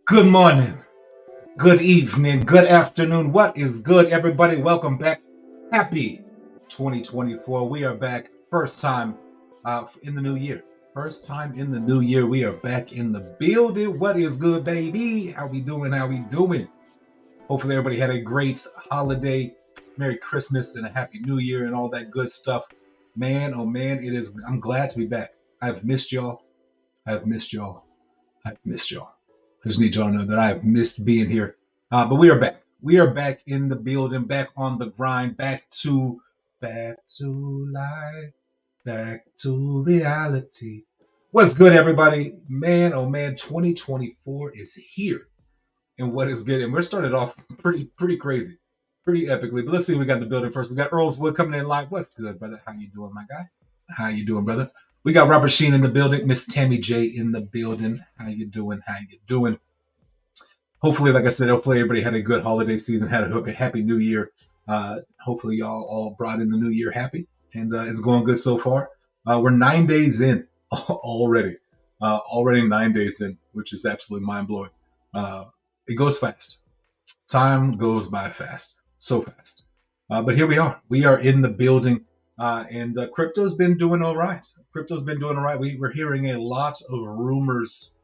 Good morning, good evening, good afternoon. What is good, everybody? Welcome back. Happy 2024. We are back. First time in the new year. First time in the new year. We are back in the building. What is good, baby? How we doing? How we doing? Hopefully everybody had a great holiday. Merry Christmas and a Happy New Year and all that good stuff. Man, oh man, I'm glad to be back. I've missed y'all. I've missed y'all. I've missed y'all. I just need y'all to know that I have missed being here. But we are back. We are back in the building, back on the grind, back to life, back to reality. What's good, everybody? Man, oh man, 2024 is here. And what is good? And we're started off pretty crazy, pretty epically. But let's see what we got in the building first. We got Earl's Wood coming in live. What's good, brother? How you doing, my guy? How you doing, brother? We got Robert Sheen in the building, Miss Tammy J in the building. How you doing? How you doing? Hopefully, like I said, hopefully everybody had a good holiday season, had a happy new year. Hopefully y'all all brought in the new year happy, and it's going good so far. We're 9 days in already. Already 9 days in, which is absolutely mind-blowing. It goes fast. Time goes by fast. So fast. But here we are. We are in the building. And crypto's been doing all right. Crypto's been doing all right. We're hearing a lot of rumors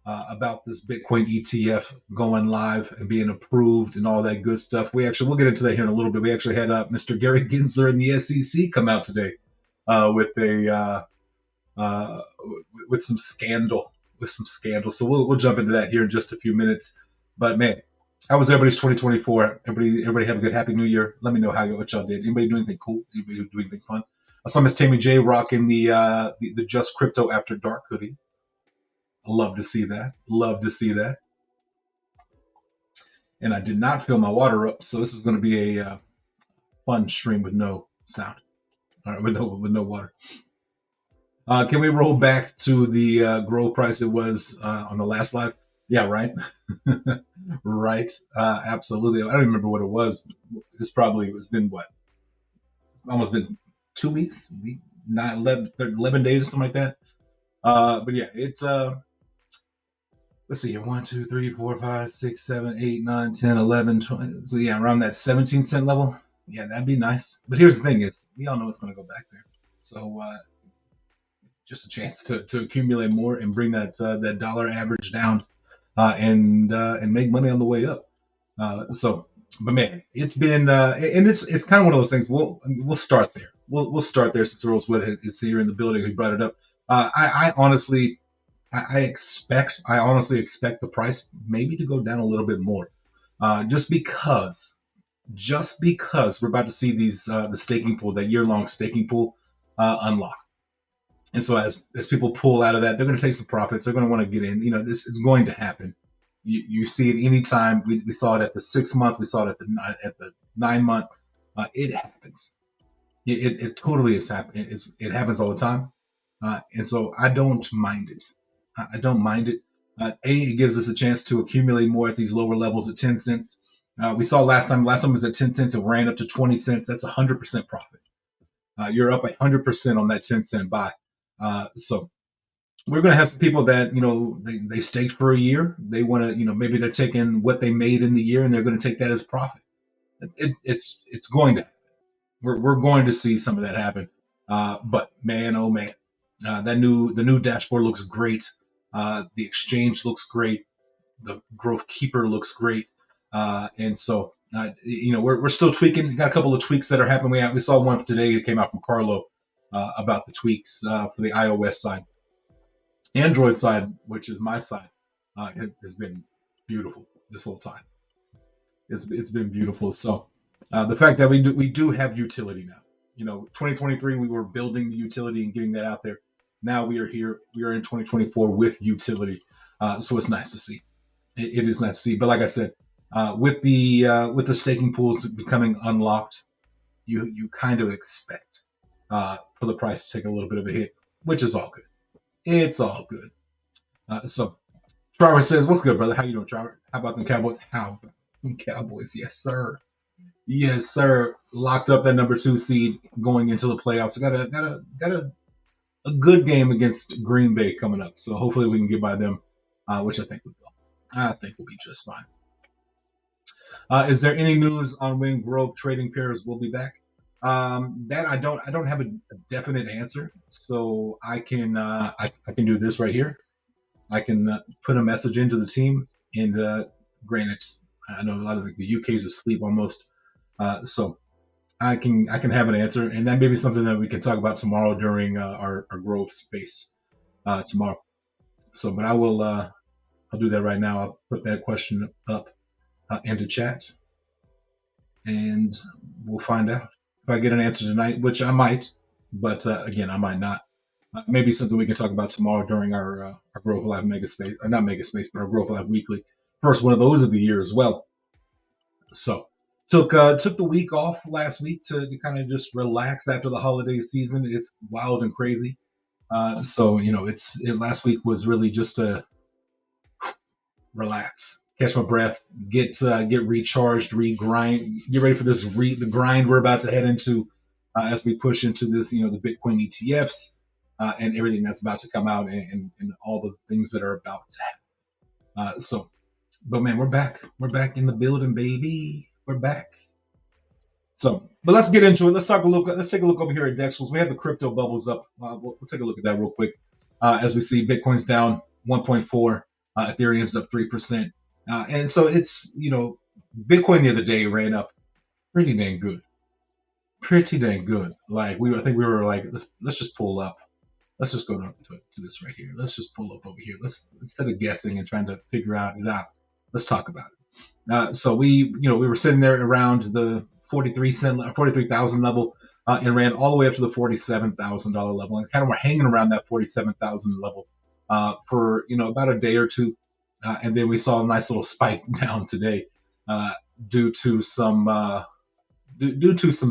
about this Bitcoin ETF going live and being approved and all that good stuff. We'll get into that here in a little bit. We actually had Mr. Gary Gensler in the SEC come out today with some scandal. So we'll jump into that here in just a few minutes. But man, how was everybody's 2024? Everybody have a good Happy New Year. Let me know what y'all did. Anybody do anything cool? Anybody do anything fun? I saw Miss Tammy J rocking the JustCrypto After Dark hoodie. Love to see that. And I did not fill my water up, so this is going to be a fun stream with no sound. All right, with no water. Can we roll back to the grow price it was on the last live? Yeah, right. Right. Absolutely. I don't remember what it was. It's been what? Almost been 2 weeks, 11 days or something like that. But yeah, it's let's see here. 1, 2, 3, 4, 5, 6, 7, 8, 9, 10, 11, 20. So yeah, around that 17-cent level. Yeah, that'd be nice. But here's the thing is, we all know it's going to go back there. So just a chance to accumulate more and bring that dollar average down and make money on the way up. But man, it's been and it's kind of one of those things. We'll start there. We'll start there since Earl's Wood is here in the building. He brought it up. I honestly expect the price maybe to go down a little bit more, just because we're about to see these the staking pool, that year-long staking pool, unlock. And so as people pull out of that, they're going to take some profits. They're going to want to get in. This is going to happen. You see it anytime. We saw it at the 6 month. We saw it at the 9 month. It happens. It totally is happening. It happens all the time. And so I don't mind it. I don't mind it. It gives us a chance to accumulate more at these lower levels at 10 cents. We saw last time it was at 10 cents. It ran up to 20 cents. That's 100% profit. You're up 100% on that 10-cent buy. So we're going to have some people that, they staked for a year. They want to, maybe they're taking what they made in the year and they're going to take that as profit. It's going to happen. We're going to see some of that happen. But man, oh man, the new dashboard looks great. The exchange looks great. The Growth Keeper looks great. And so, we're still tweaking. Got a couple of tweaks that are happening. We saw one today that came out from Carlo about the tweaks for the iOS side. Android side, which is my side, has been beautiful this whole time. It's been beautiful. So the fact that we do have utility now. 2023 we were building the utility and getting that out there. Now we are here. We are in 2024 with utility. So it's nice to see. It is nice to see. But like I said, with the staking pools becoming unlocked, you kind of expect for the price to take a little bit of a hit, which is all good. It's all good. So Trevor says, "What's good, brother? How you doing, Trevor? How about them Cowboys? How about them Cowboys? Yes, sir. Yes, sir. Locked up that number 2 seed going into the playoffs. Gotta a good game against Green Bay coming up. So hopefully we can get by them, which I think we will. I think we'll be just fine. Is there any news on when Grove trading pairs will be back? That I don't have a definite answer, so I can do this right here. I can put a message into the team, and granted, I know a lot of the UK is asleep almost, so I can have an answer, and that may be something that we can talk about tomorrow during our Grove space tomorrow. So, but I'll do that right now. I'll put that question up into chat, and we'll find out if I get an answer tonight, which I might, but again, I might not. Maybe something we can talk about tomorrow during our Grove Live Mega Space, or not Mega Space, but our Grove Live Weekly. First one of those of the year as well. So took the week off last week to kind of just relax after the holiday season. It's wild and crazy. So last week was really just to relax, catch my breath, get recharged, regrind, get ready for the grind we're about to head into as we push into this, the Bitcoin ETFs and everything that's about to come out and all the things that are about to happen. But man, we're back. We're back in the building, baby. We're back. So, but let's get into it. Let's take a look over here at Dexels. We have the crypto bubbles up. We'll take a look at that real quick. As we see, Bitcoin's down 1.4, Ethereum's up 3%, and so it's Bitcoin the other day ran up pretty dang good, Like I think we were like, let's just pull up. Let's just go to this right here. Let's just pull up over here. Let's, instead of guessing and trying to figure it out, let's talk about it. So we were sitting there around the 43,000 level, and ran all the way up to the $47,000 level, and kind of were hanging around that 47,000 level for about a day or two, and then we saw a nice little spike down today due to some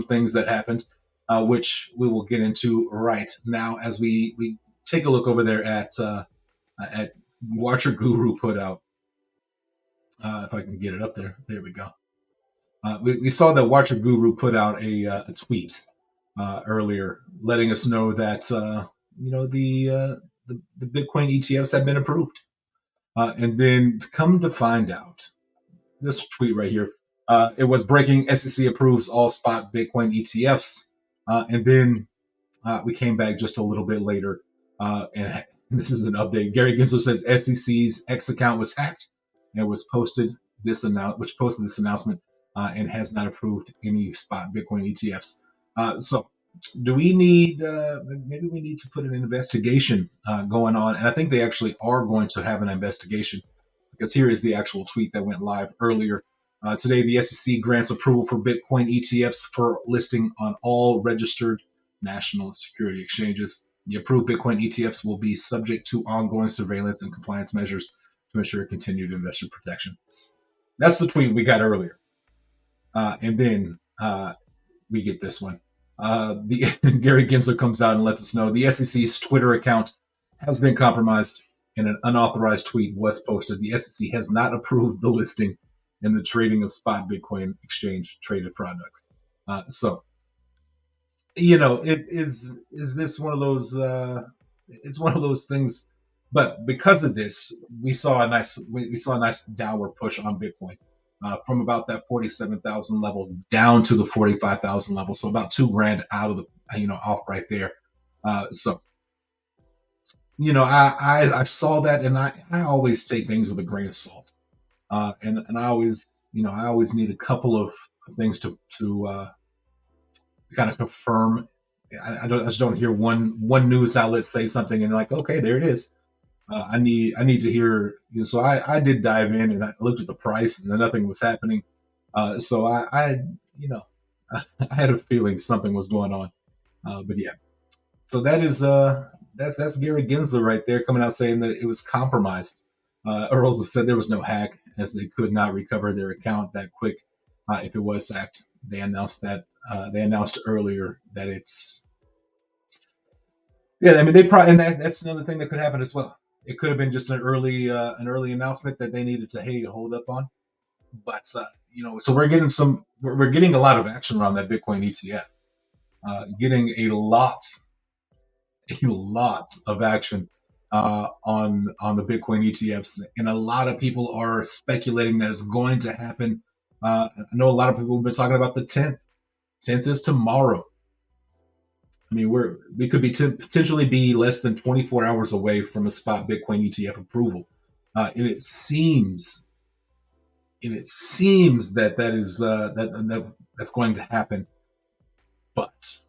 things that happened, which we will get into right now as we take a look over there at Watcher Guru put out. If I can get it up there, there we go. We saw that Watcher Guru put out a tweet earlier, letting us know that the Bitcoin ETFs have been approved, and then come to find out, this tweet right here, it was breaking: SEC approves all spot Bitcoin ETFs, and then we came back just a little bit later, and this is an update. Gary Gensler says SEC's X account was hacked and posted this announcement. And has not approved any spot Bitcoin ETFs. So do we need, maybe we need to put an investigation going on. And I think they actually are going to have an investigation, because here is the actual tweet that went live earlier. Today, the SEC grants approval for Bitcoin ETFs for listing on all registered national security exchanges. The approved Bitcoin ETFs will be subject to ongoing surveillance and compliance measures to ensure continued investor protection. That's the tweet we got earlier. And then we get this one. Gary Gensler comes out and lets us know the SEC's Twitter account has been compromised and an unauthorized tweet was posted. The SEC has not approved the listing and the trading of spot Bitcoin exchange traded products. So, it is this one of those? It's one of those things. But because of this, we saw a nice downward push on Bitcoin. From about that 47,000 level down to the 45,000 level, so about $2,000 out of the off right there. So I saw that, and I always take things with a grain of salt, and I always need a couple of things to kind of confirm. I just don't hear one news outlet say something and like, okay, there it is. I need to hear. So I did dive in and I looked at the price and then nothing was happening. So I had a feeling something was going on. But yeah. So that's Gary Gensler right there coming out saying that it was compromised. Earls have said there was no hack, as they could not recover their account that quick if it was hacked. They announced earlier that it's. Yeah, I mean that's another thing that could happen as well. It could have been just an early announcement that they needed to hold up on, but so we're getting a lot of action around that Bitcoin ETF, getting a lot, a lot of action on the Bitcoin ETFs, and a lot of people are speculating that it's going to happen. I know a lot of people have been talking about the 10th. 10th is tomorrow. I mean, we could be potentially be less than 24 hours away from a spot Bitcoin ETF approval, and it seems that that's going to happen. But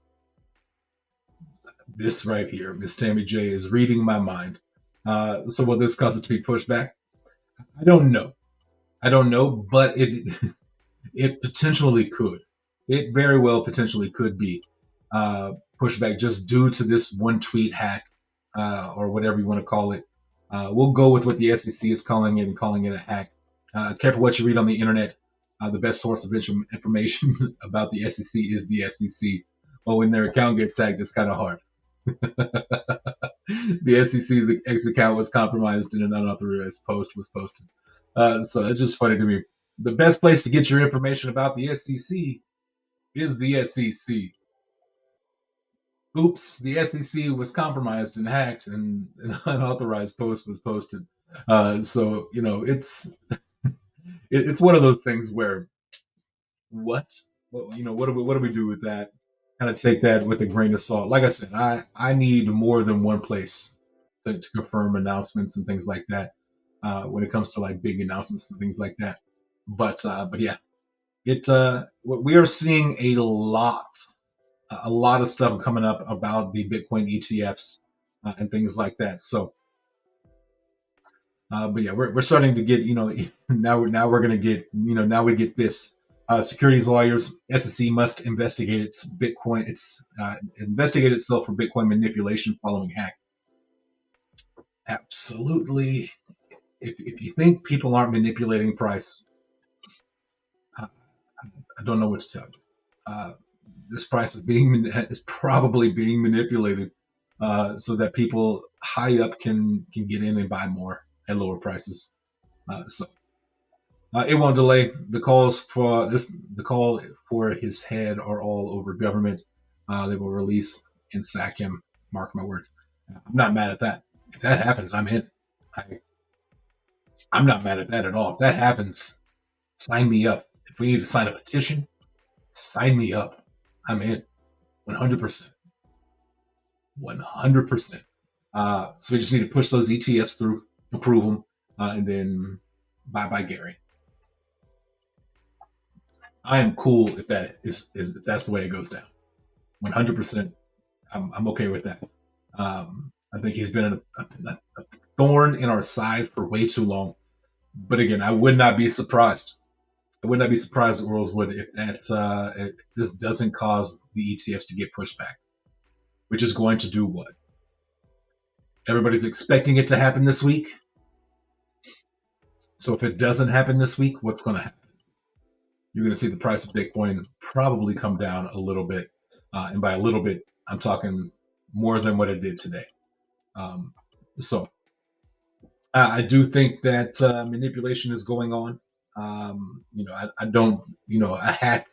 this right here, Miss Tammy J, is reading my mind. So will this cause it to be pushed back? I don't know. But it potentially could. It very well potentially could be pushed back just due to this one tweet hack or whatever you want to call it. We'll go with what the SEC is calling it and calling it a hack. Careful what you read on the internet. The best source of information about the SEC is the SEC. Well, when their account gets hacked, it's kind of hard. The SEC's X account was compromised and an unauthorized post was posted. So it's just funny to me. The best place to get your information about the SEC is the SEC. Oops, the SEC was compromised and hacked, and an unauthorized post was posted. So it's one of those things where what what do we do with that? Kind of take that with a grain of salt. Like I said, I need more than one place to confirm announcements and things like that when it comes to like big announcements and things like that. But yeah, we are seeing a lot of stuff coming up about the Bitcoin ETFs and things like that. So, but yeah, we're starting to get now we're gonna get now we get this. Securities lawyers, SEC must investigate investigate itself for Bitcoin manipulation following hack. Absolutely. If you think people aren't manipulating price, I don't know what to tell you. This price is probably being manipulated so that people high up can get in and buy more at lower prices. So it won't delay. The call for his head are all over government. They will release and sack him. Mark my words. I'm not mad at that. If that happens, I'm in. I'm not mad at that at all. If that happens, sign me up. If we need to sign a petition, sign me up. I'm in. 100%. 100%. So we just need to push those ETFs through, approve them, and then bye Gary. I am cool if if that's the way it goes down. 100%. I'm okay with that. I think he's been a thorn in our side for way too long. But again, I would not be surprised. I would not be surprised, Rosewood, if this doesn't cause the ETFs to get pushed back, which is going to do what? Everybody's expecting it to happen this week. So if it doesn't happen this week, what's going to happen? You're going to see the price of Bitcoin probably come down a little bit. And by a little bit, I'm talking more than what it did today. So I do think that manipulation is going on. I don't, a hack,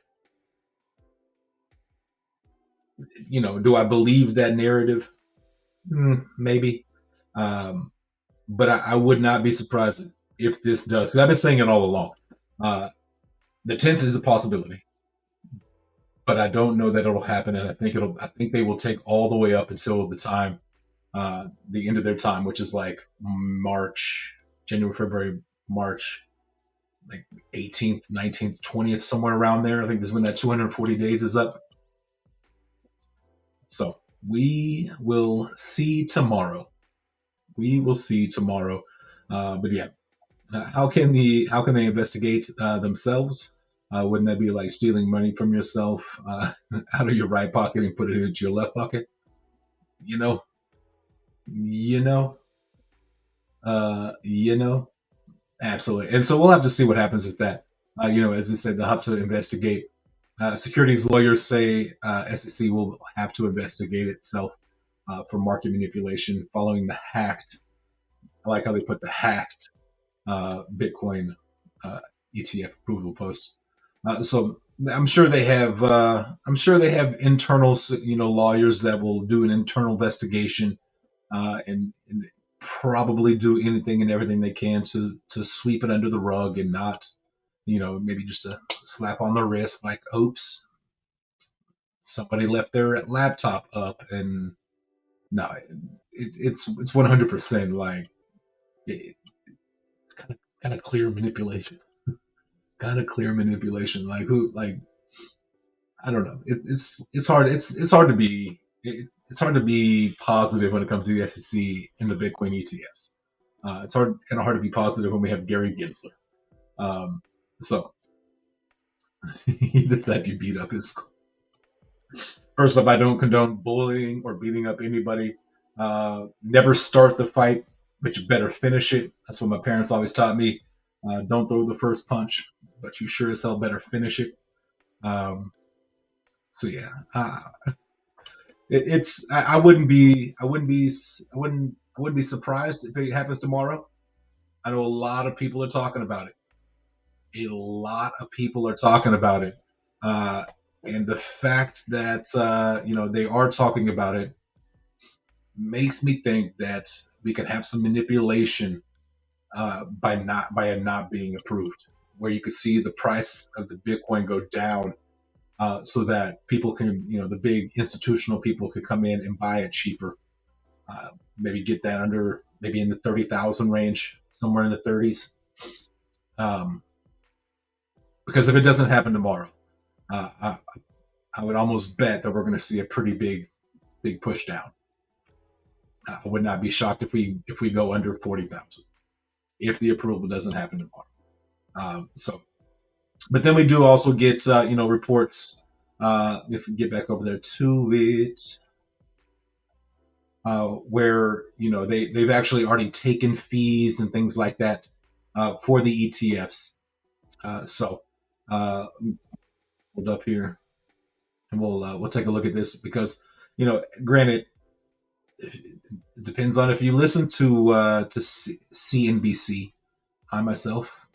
do I believe that narrative? Maybe. But I would not be surprised if this does. 'Cause I've been saying it all along. The 10th is a possibility, but I don't know that it'll happen. And I think they will take all the way up until the time, the end of their time, which is like January, February, March, like 18th, 19th, 20th, somewhere around there. I think this is when that 240 days is up. So we will see tomorrow. But yeah, how can they investigate themselves? Wouldn't that be like stealing money from yourself out of your right pocket and put it into your left pocket? You know, absolutely. And so we'll have to see what happens with that. As I said, they'll have to investigate. Securities lawyers say SEC will have to investigate itself for market manipulation following the hacked. I like how they put the hacked Bitcoin ETF approval post. So I'm sure they have. I'm sure they have internal, lawyers that will do an internal investigation, and probably do anything and everything they can to sweep it under the rug and not, maybe just a slap on the wrist, like, oops, somebody left their laptop up, and no, it's 100% like it's kind of clear manipulation, kind of clear manipulation. Like who, like I don't know. It's hard. It's hard to be it's hard to be positive when it comes to the SEC and the Bitcoin ETFs. It's kind of hard to be positive when we have Gary Gensler. So the type you beat up is, first off, I don't condone bullying or beating up anybody. Never start the fight, but you better finish it. That's what my parents always taught me. Don't throw the first punch, but you sure as hell better finish it. So yeah, I wouldn't be surprised if it happens tomorrow. I know a lot of people are talking about it. A lot of people are talking about it, and the fact that they are talking about it makes me think that we could have some manipulation by it not being approved, where you could see the price of the Bitcoin go down, so that people can, the big institutional people could come in and buy it cheaper. Maybe get that under, maybe in the 30,000 range, somewhere in the 30s. Because if it doesn't happen tomorrow, I would almost bet that we're going to see a pretty big push down. I would not be shocked if we go under 40,000 if the approval doesn't happen tomorrow. But then we do also get reports. If we get back over there to it, where they've actually already taken fees and things like that for the ETFs. Hold up here, and we'll take a look at this, because granted, it depends on if you listen to CNBC. I myself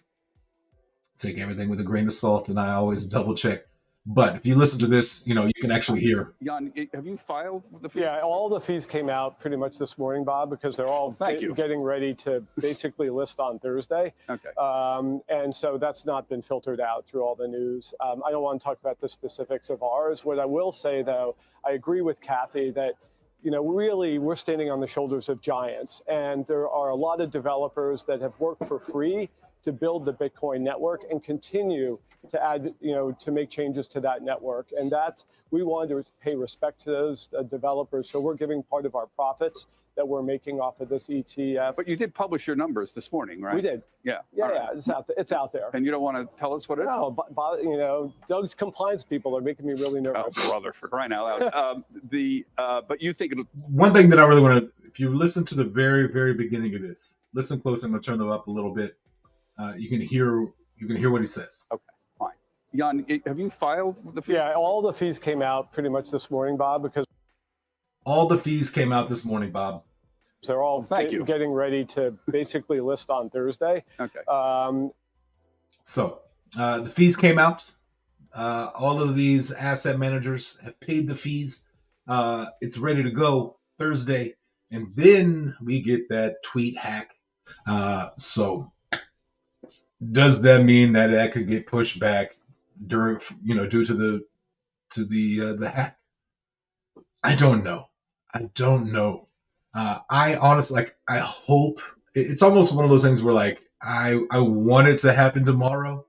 take everything with a grain of salt, and I always double check. But if you listen to this, you can actually hear. Jan, have you filed the fee? Yeah, all the fees came out pretty much this morning, Bob, because they're all getting ready to basically list on Thursday. Okay. And so that's not been filtered out through all the news. I don't want to talk about the specifics of ours. What I will say, though, I agree with Kathy that really we're standing on the shoulders of giants, and there are a lot of developers that have worked for free to build the Bitcoin network and continue to add, to make changes to that network. And that we wanted to pay respect to those developers. So we're giving part of our profits that we're making off of this ETF. But you did publish your numbers this morning, right? We did. Yeah. Yeah, it's out there. And you don't want to tell us what it is? No, Doug's compliance people are making me really nervous. Oh, brother, for crying out loud. But you think one thing that I really want to, if you listen to the very, very beginning of this, listen close. I'm going to turn them up a little bit. You can hear what he says. Okay, fine. Jan, have you filed the fee? Yeah, all the fees came out pretty much this morning, Bob, because all the fees came out this morning, Bob. They're all getting ready to basically list on Thursday. Okay. So the fees came out. All of these asset managers have paid the fees. It's ready to go Thursday, and then we get that tweet hack. So does that mean that could get pushed back due to the hack? I don't know. I honestly, I hope it's almost one of those things where I want it to happen tomorrow.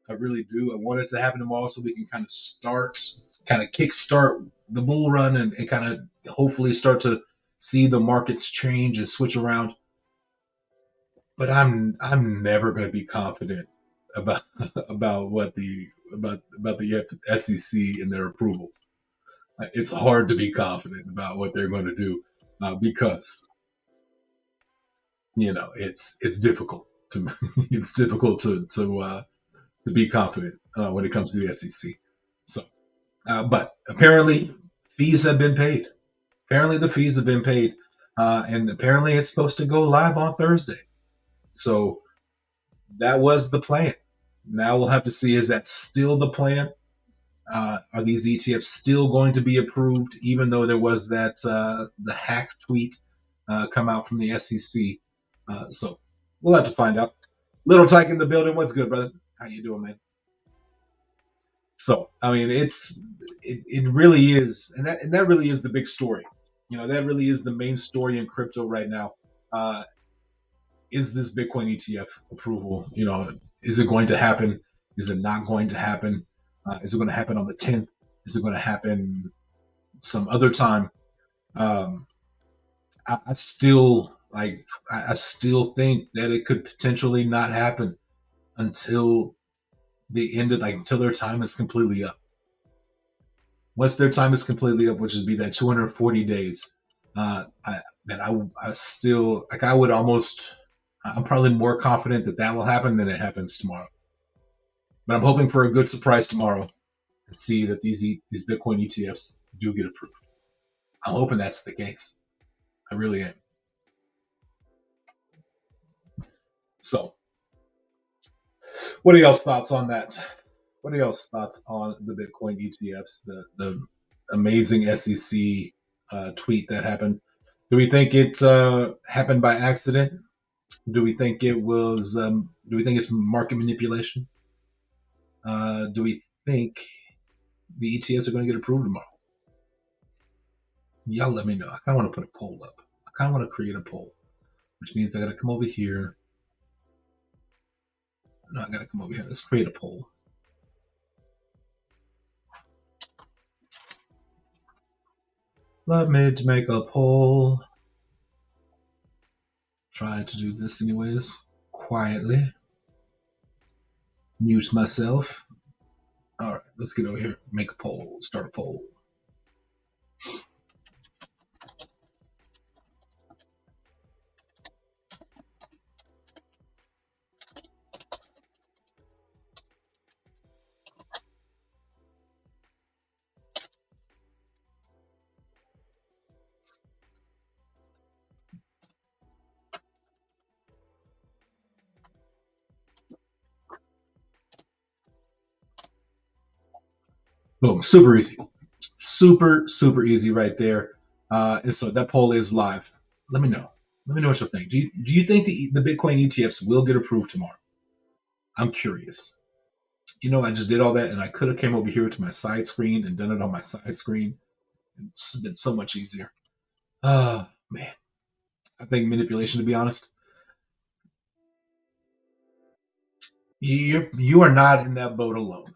I really do. I want it to happen tomorrow so we can kind of kickstart the bull run and kind of hopefully start to see the markets change and switch around. But I'm never going to be confident about the SEC and their approvals. It's hard to be confident about what they're going to do because it's difficult to be confident when it comes to the SEC. So, but apparently fees have been paid. Apparently the fees have been paid, and apparently it's supposed to go live on Thursday. So that was the plan. Now we'll have to see, is that still the plan? Are these ETFs still going to be approved, even though there was that the hack tweet come out from the SEC? So we'll have to find out. Little Tyke in the building. What's good, brother? How you doing, man? So I mean, it really is, and that really is the big story. That really is the main story in crypto right now. Is this Bitcoin ETF approval? Is it going to happen? Is it not going to happen? Is it going to happen on the 10th? Is it going to happen some other time? I still I still think that it could potentially not happen until the end of until their time is completely up. Once their time is completely up, which would be that 240 days, I still I would almost. I'm probably more confident that will happen than it happens tomorrow. But I'm hoping for a good surprise tomorrow and see that these Bitcoin ETFs do get approved. I'm hoping that's the case. I really am. So, what are y'all's thoughts on that? What are y'all's thoughts on the Bitcoin ETFs? The amazing SEC tweet that happened. Do we think it happened by accident? Do we think it was? Do we think it's market manipulation? Do we think the ETFs are going to get approved tomorrow? Y'all let me know. I kind of want to put a poll up. I kind of want to create a poll, which means I got to come over here. No, I got to come over here. Let's create a poll. Let me make a poll. Try to do this anyways, quietly. Mute myself. All right, let's get over here. Make a poll. Start a poll. Boom, super easy. Super easy right there. And so that poll is live. Let me know. Let me know what you think. Do you think the Bitcoin ETFs will get approved tomorrow? I'm curious. I just did all that, and I could have came over here to my side screen and done it on my side screen. It's been so much easier. Man. I think manipulation, to be honest. You are not in that boat alone.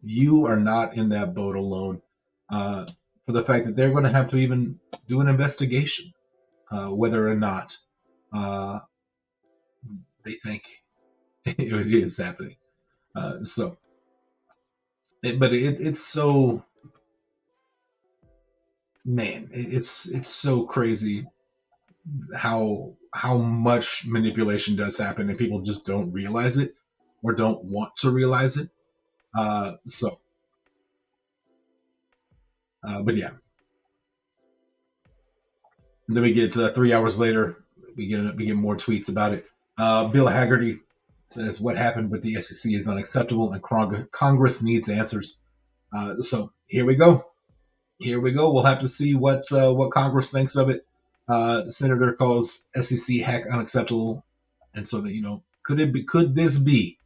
You are not in that boat alone. For the fact that they're going to have to even do an investigation, whether or not they think it is happening. It's so, man, it's so crazy how much manipulation does happen, and people just don't realize it or don't want to realize it. But yeah. And then we get 3 hours later, we get more tweets about it. Bill Haggerty says what happened with the SEC is unacceptable, and Congress needs answers. So here we go. We'll have to see what Congress thinks of it. Senator calls SEC hack unacceptable, and so that could this be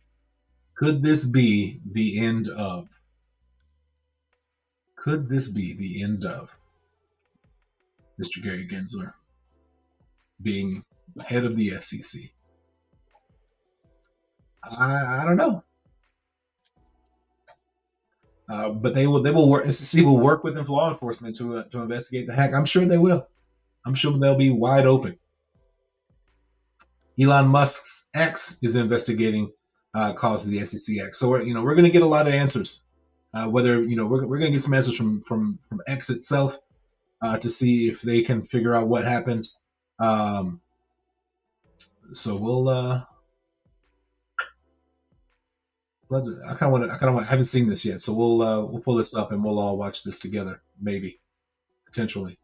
the end of? Could this be the end of Mr. Gary Gensler being head of the SEC? I don't know. But they will work. SEC will work with law enforcement to investigate the hack. I'm sure they will. I'm sure they'll be wide open. Elon Musk's X is investigating cause of the SEC hack. So we're going to get a lot of answers. Whether we're going to get some answers from X itself to see if they can figure out what happened. So we'll. I haven't seen this yet, so we'll pull this up and we'll all watch this together, maybe, potentially.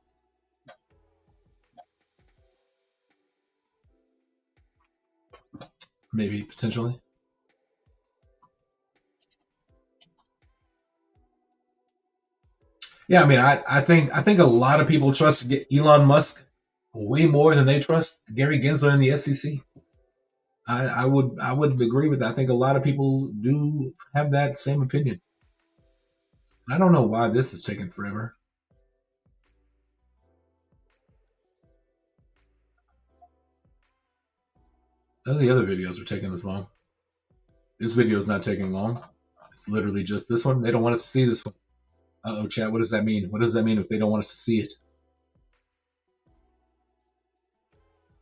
Maybe, potentially. Yeah, I mean, I think a lot of people trust Elon Musk way more than they trust Gary Gensler and the SEC. I would agree with that. I think a lot of people do have that same opinion. I don't know why this is taking forever. None of the other videos are taking this long. This video is not taking long. It's literally just this one. They don't want us to see this one. Uh-oh, chat. What does that mean? What does that mean if they don't want us to see it?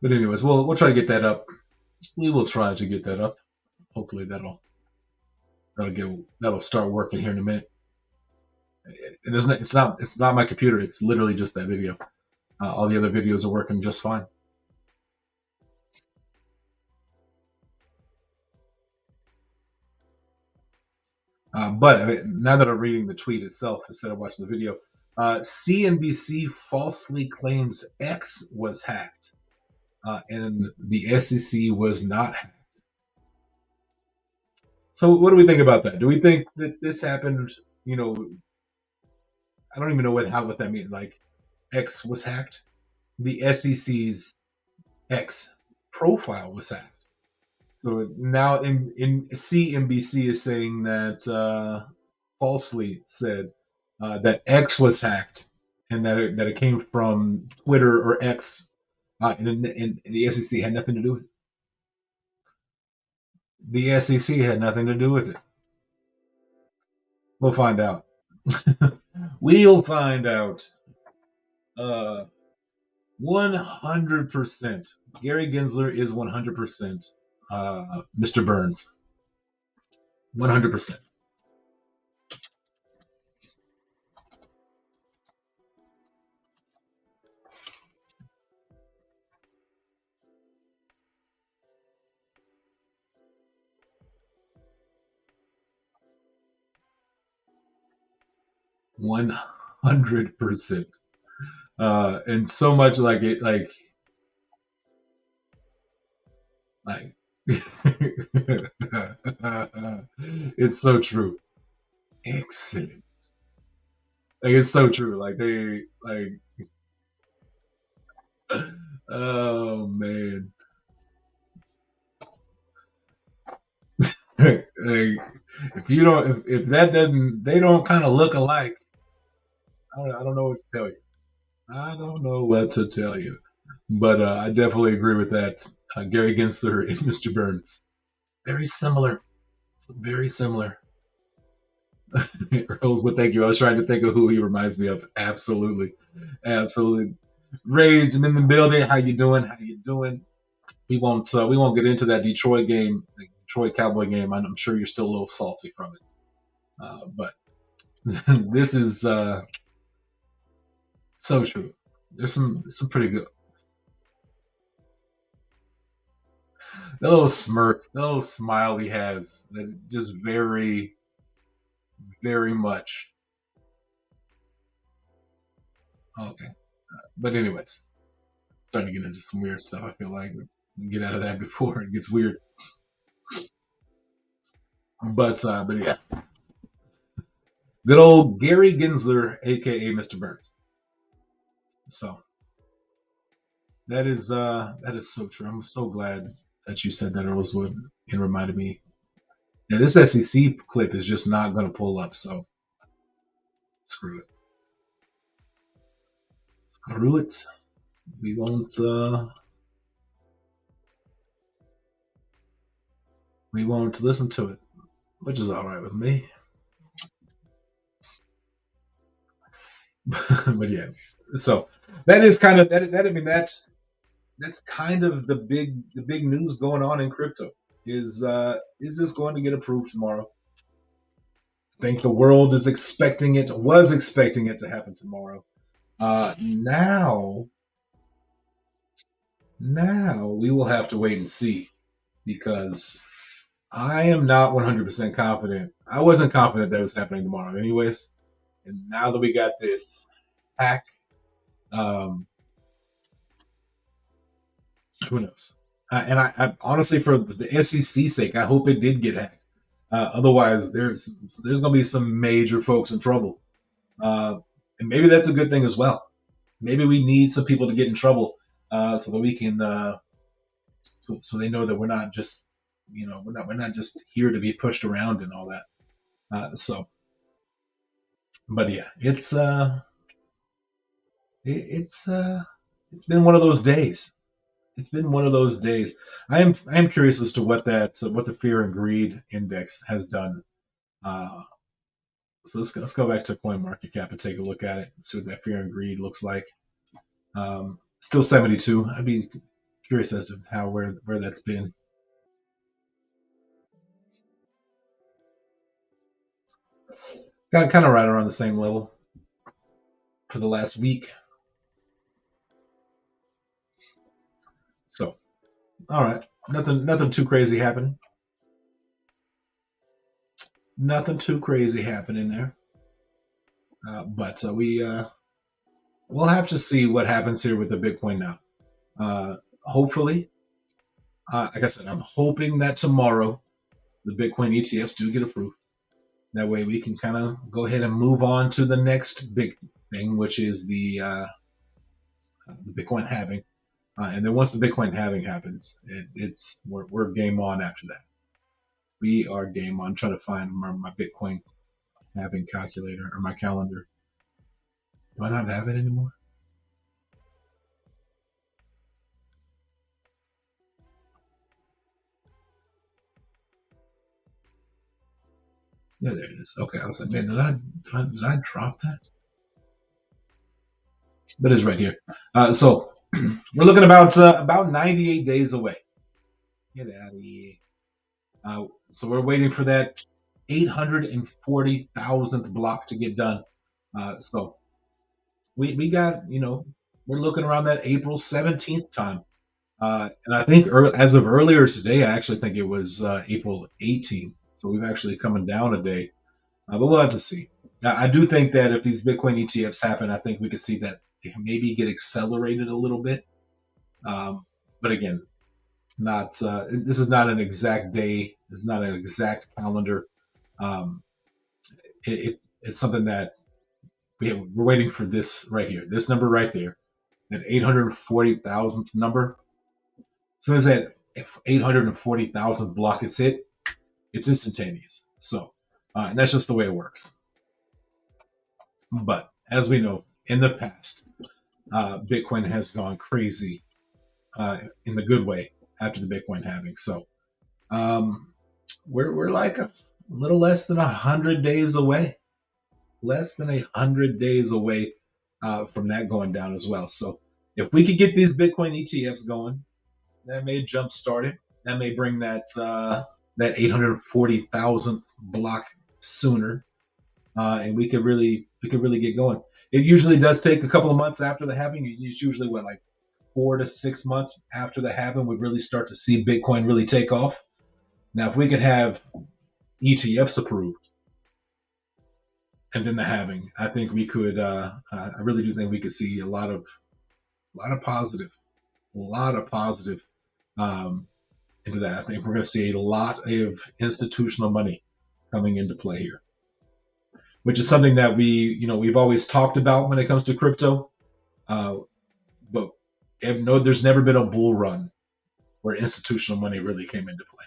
But anyways, we'll try to get that up. We will try to get that up. Hopefully that'll start working here in a minute. It's not my computer. It's literally just that video. All the other videos are working just fine. But now that I'm reading the tweet itself instead of watching the video, CNBC falsely claims X was hacked, and the SEC was not hacked. So what do we think about that? Do we think that this happened? You know, I don't even know what that means. Like, X was hacked. The SEC's X profile was hacked. So now in CNBC is saying that falsely said that X was hacked and that it came from Twitter or X, and the SEC had nothing to do with it. The SEC had nothing to do with it. We'll find out. We'll find out. 100%. Gary Gensler is 100%. Mr. Burns. 100%. $100%. And so much like it, like it's so true. Excellent. Like, it's so true. Like, they, like, oh man. Like, if you don't, if that doesn't, they don't kind of look alike. I don't know what to tell you. I don't know what to tell you. But I definitely agree with that. Gary Gensler and Mr. Burns. Very similar. Very similar. Rosewood, thank you. I was trying to think of who he reminds me of. Absolutely. Absolutely. Rage, I'm in the building. How you doing? How you doing? We won't get into that Detroit game, the Detroit Cowboy game. I'm sure you're still a little salty from it. But this is so true. There's some pretty good. That little smirk, that little smile he has, that just very, very much. Okay. But anyways, trying to get into some weird stuff. I feel like we get out of that before it gets weird. But yeah, good old Gary Gensler, aka Mr. Burns. So that is so true. I'm so glad that you said that, Rosewood, and reminded me. Yeah, this SEC clip is just not going to pull up, so screw it. Screw it. We won't listen to it, which is all right with me. But yeah, so that is kind of that. I mean, that's kind of the big news going on in crypto. Is this going to get approved tomorrow? I think the world was expecting it to happen tomorrow. Now we will have to wait and see, because I am not 100% confident. I wasn't confident that it was happening tomorrow anyways. And now that we got this hack, who knows? And I honestly, for the SEC's sake, I hope it did get hacked. Otherwise, there's going to be some major folks in trouble. And maybe that's a good thing as well. Maybe we need some people to get in trouble so that we can, so they know that we're not just, we're not just here to be pushed around and all that. But yeah, it's been one of those days. It's been one of those days. I am curious as to what the fear and greed index has done. So let's go back to CoinMarketCap and take a look at it and see what that fear and greed looks like. Still 72. I'd be curious as to where that's been. Got kind of right around the same level for the last week. So, all right, nothing too crazy happening. Nothing too crazy happening there. But we'll have to see what happens here with the Bitcoin now. Hopefully, like I said, I'm hoping that tomorrow the Bitcoin ETFs do get approved. That way we can kind of go ahead and move on to the next big thing, which is the Bitcoin halving. And then once the Bitcoin halving happens, we're game on after that. We are game on. I'm trying to find my Bitcoin halving calculator or my calendar. Do I not have it anymore? Yeah, there it is. Okay, I was like, man, did I drop that? That is right here. So we're looking about 98 days away. Get out of here. So we're waiting for that 840,000th block to get done. So we got, we're looking around that April 17th time. And I think as of earlier today, I actually think it was April 18th. So we've actually coming down a day. But we'll have to see. Now, I do think that if these Bitcoin ETFs happen, I think we could see that they maybe get accelerated a little bit. But again, this is not an exact day. It's not an exact calendar. It's something that we're waiting for this right here. This number right there, that 840,000th number. As soon as that 840,000th block is hit, it's instantaneous. So, and that's just the way it works. But as we know, in the past, Bitcoin has gone crazy in the good way after the Bitcoin halving. So, we're like a little less than 100 days away. Less than 100 days away from that going down as well. So, if we could get these Bitcoin ETFs going, that may jumpstart it. That may bring that 840,000th block sooner, and we could really get going. It usually does take a couple of months after the halving. It's usually like 4 to 6 months after the halving we really start to see Bitcoin really take off. Now, if we could have ETFs approved and then the halving, I think we could. I really do think we could see a lot of positive into that. I think we're going to see a lot of institutional money coming into play here, which is something that we've always talked about when it comes to crypto. But there's never been a bull run where institutional money really came into play.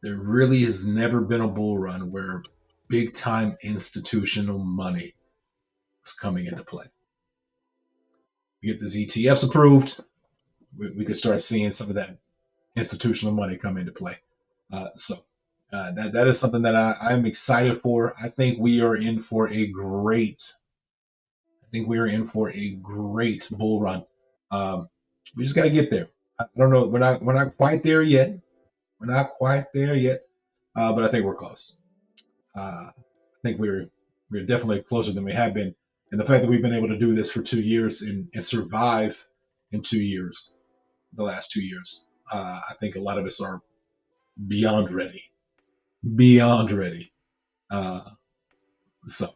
There really has never been a bull run where big time institutional money was coming into play. We get these ETFs approved, we could start seeing some of that institutional money come into play. So that is something that I'm excited for. I think we are in for a great bull run. We just got to get there. I don't know. We're not quite there yet. But I think we're close. I think we're definitely closer than we have been. And the fact that we've been able to do this for 2 years and survive in 2 years, the last 2 years, I think a lot of us are beyond ready. So,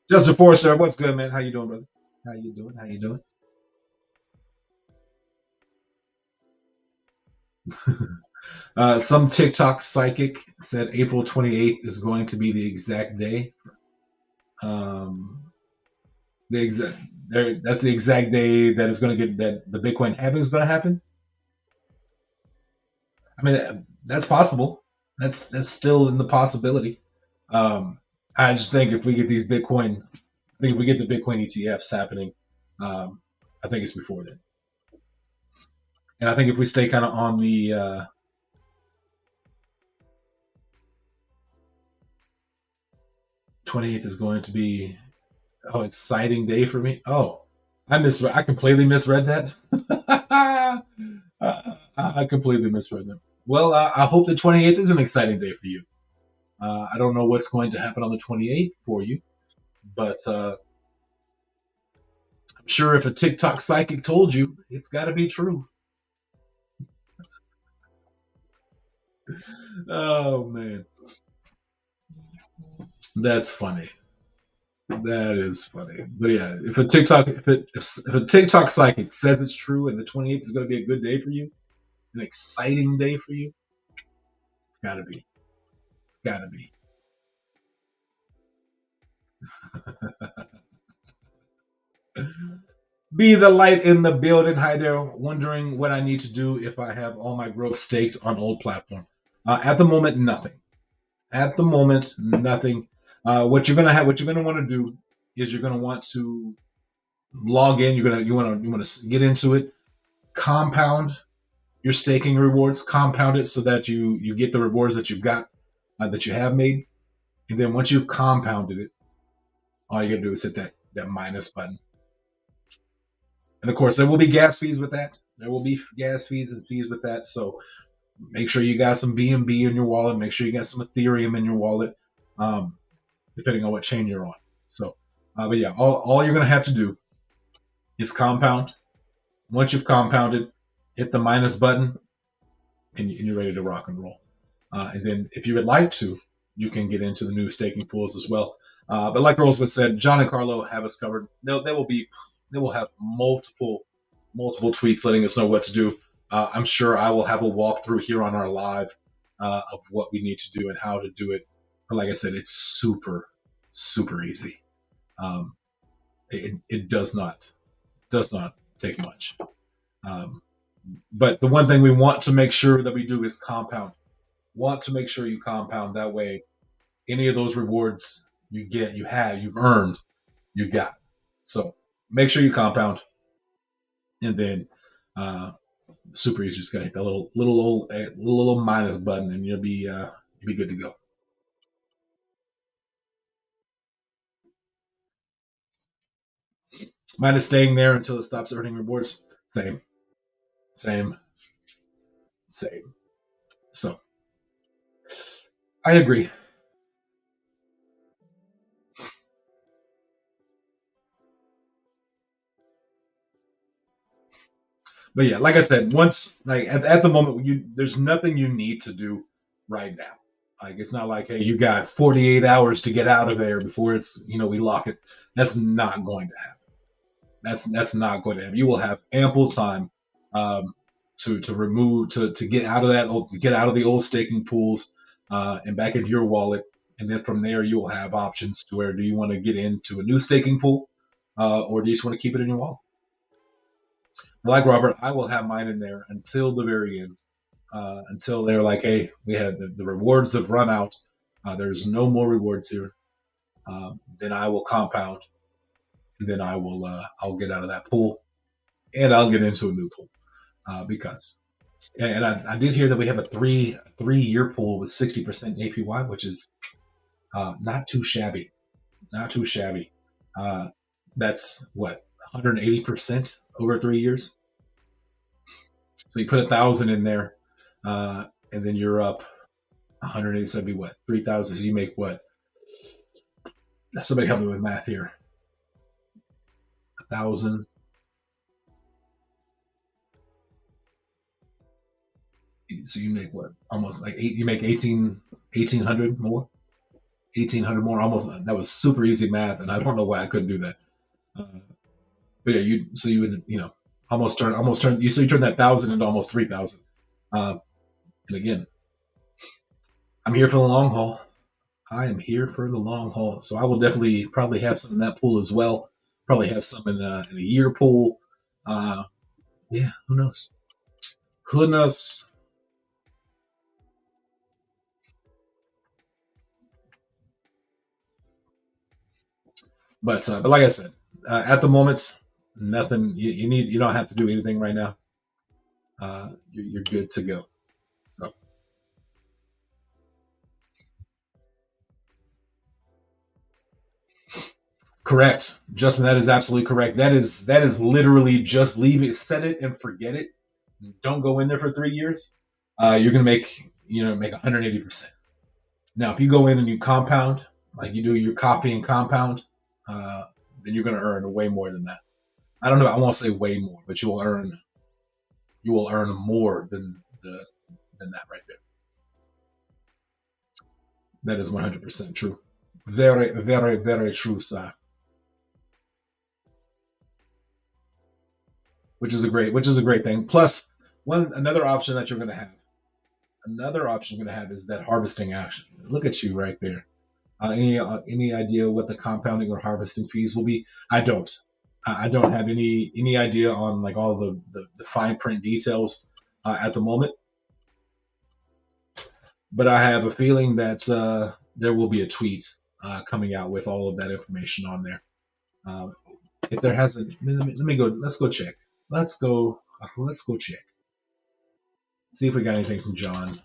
Justin Forrester, what's good, man? How you doing, brother? How you doing? Some TikTok psychic said April 28th is going to be the exact day. Um, the exact that's the exact day that is going to get that the Bitcoin halving is going to happen. I mean, that's possible. That's still in the possibility. I just think if we get these Bitcoin, I think if we get the Bitcoin ETFs happening, I think it's before then. And I think if we stay kind of on the 28th is going to be exciting day for me. Oh, I completely misread that. I completely misread them. Well, I hope the 28th is an exciting day for you. I don't know what's going to happen on the 28th for you, but I'm sure if a TikTok psychic told you, it's got to be true. Oh man, that's funny. That is funny. But yeah, if a TikTok psychic says it's true and the 28th is going to be a good day for you, an exciting day for you, it's got to be. It's got to be. Be the light in the building. Hi there. Wondering what I need to do if I have all my growth staked on old platform. At the moment, nothing. At the moment, nothing. What you're gonna want to do is you're gonna want to log in. You want to get into it. Compound your staking rewards. Compound it so that you get the rewards that you've got that you have made. And then once you've compounded it, all you gotta do is hit that minus button. And of course, there will be gas fees with that. There will be gas fees and fees with that. So make sure you got some BNB in your wallet. Make sure you got some Ethereum in your wallet, depending on what chain you're on. So, but yeah, all you're going to have to do is compound. Once you've compounded, hit the minus button, and you're ready to rock and roll. And then if you would like to, you can get into the new staking pools as well. But like Rosewood said, John and Carlo have us covered. They will have multiple tweets letting us know what to do. I'm sure I will have a walkthrough here on our live of what we need to do and how to do it. But like I said, it's super easy. It does not take much. But the one thing we want to make sure that we do is compound. Want to make sure you compound. That way, any of those rewards you get, you've earned, you got. So make sure you compound, and then super easy. Just gotta hit that little minus button, and you'll be good to go. Mine is staying there until it stops earning rewards. Same. So I agree. But yeah, like I said, once at the moment, there's nothing you need to do right now. Like it's not like, hey, you got 48 hours to get out of there before it's we lock it. That's not going to happen. That's not going to happen. You will have ample time to get out of the old staking pools and back into your wallet, and then from there you will have options to where do you want to get into a new staking pool or do you just want to keep it in your wallet? Like Robert, I will have mine in there until the very end, until they're like, hey, we have the rewards have run out. There's no more rewards here. Then I will compound, and then I'll get out of that pool, and I'll get into a new pool because. And I did hear that we have a three-year pool with 60% APY, which is not too shabby. Not too shabby. That's what 180% over 3 years. So you put 1,000 in there, and then you're up 180. So that'd be what 3,000. So you make what? Somebody help me with math here. 1,000. So you make what? Almost like eight. You make 1,800 more. 1,800 more. Almost. That was super easy math, and I don't know why I couldn't do that. But yeah, you would almost turn. You turn that 1,000 into almost 3,000. And again, I'm here for the long haul. I am here for the long haul. So I will definitely probably have some in that pool as well. Probably have some in a year pool. Yeah, who knows? Who knows? But like I said, at the moment, nothing. You don't have to do anything right now. You're good to go. So correct, Justin. That is absolutely correct. That is literally just leave it, set it, and forget it. Don't go in there for 3 years. You're gonna make 180%. Now, if you go in and you compound, like you do your copy and compound, then you're gonna earn way more than that. I don't know. I won't say way more, but you will earn more than that right there. That is 100% true. Very, very, very true, sir. Which is a great thing. Plus, another option that you're going to have. Another option you're going to have is that harvesting action. Look at you right there. Any idea what the compounding or harvesting fees will be? I don't. I don't have any idea on like all the fine print details at the moment. But I have a feeling that there will be a tweet coming out with all of that information on there. If there hasn't, let me go. Let's go check. Let's go check. See if we got anything from John.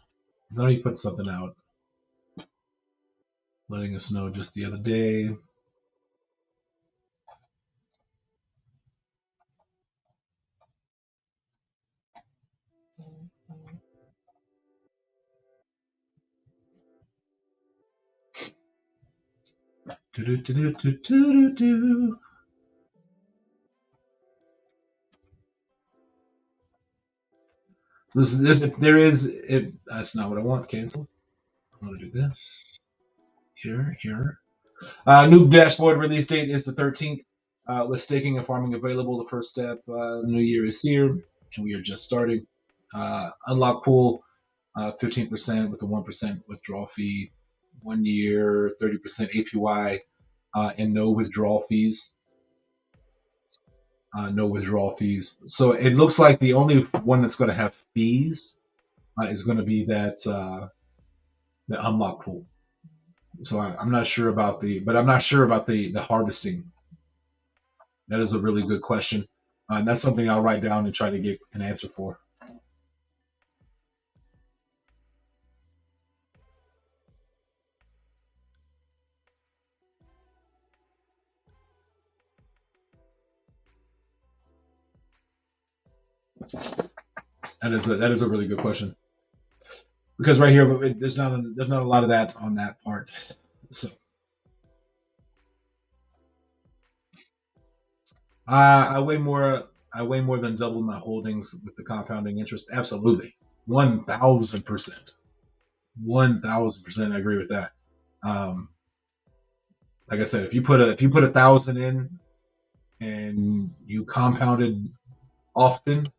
I know he put something out, letting us know just the other day. So that's not what I want. Cancel. I want to do this. Here. New dashboard release date is the 13th. With staking and farming available, the first step. New year is here, and we are just starting. Unlock pool, 15% with a 1% withdrawal fee. 1 year, 30% APY, and no withdrawal fees. No withdrawal fees. So it looks like the only one that's going to have fees is going to be that the unlock pool. So I'm not sure about the harvesting. That is a really good question. And that's something I'll write down and try to get an answer for. That is a really good question. Because right here, there's not a lot of that on that part. So I weigh more than double my holdings with the compounding interest. Absolutely, 1,000%. 1,000%, I agree with that. Like I said, if you put 1,000 in and you compounded often,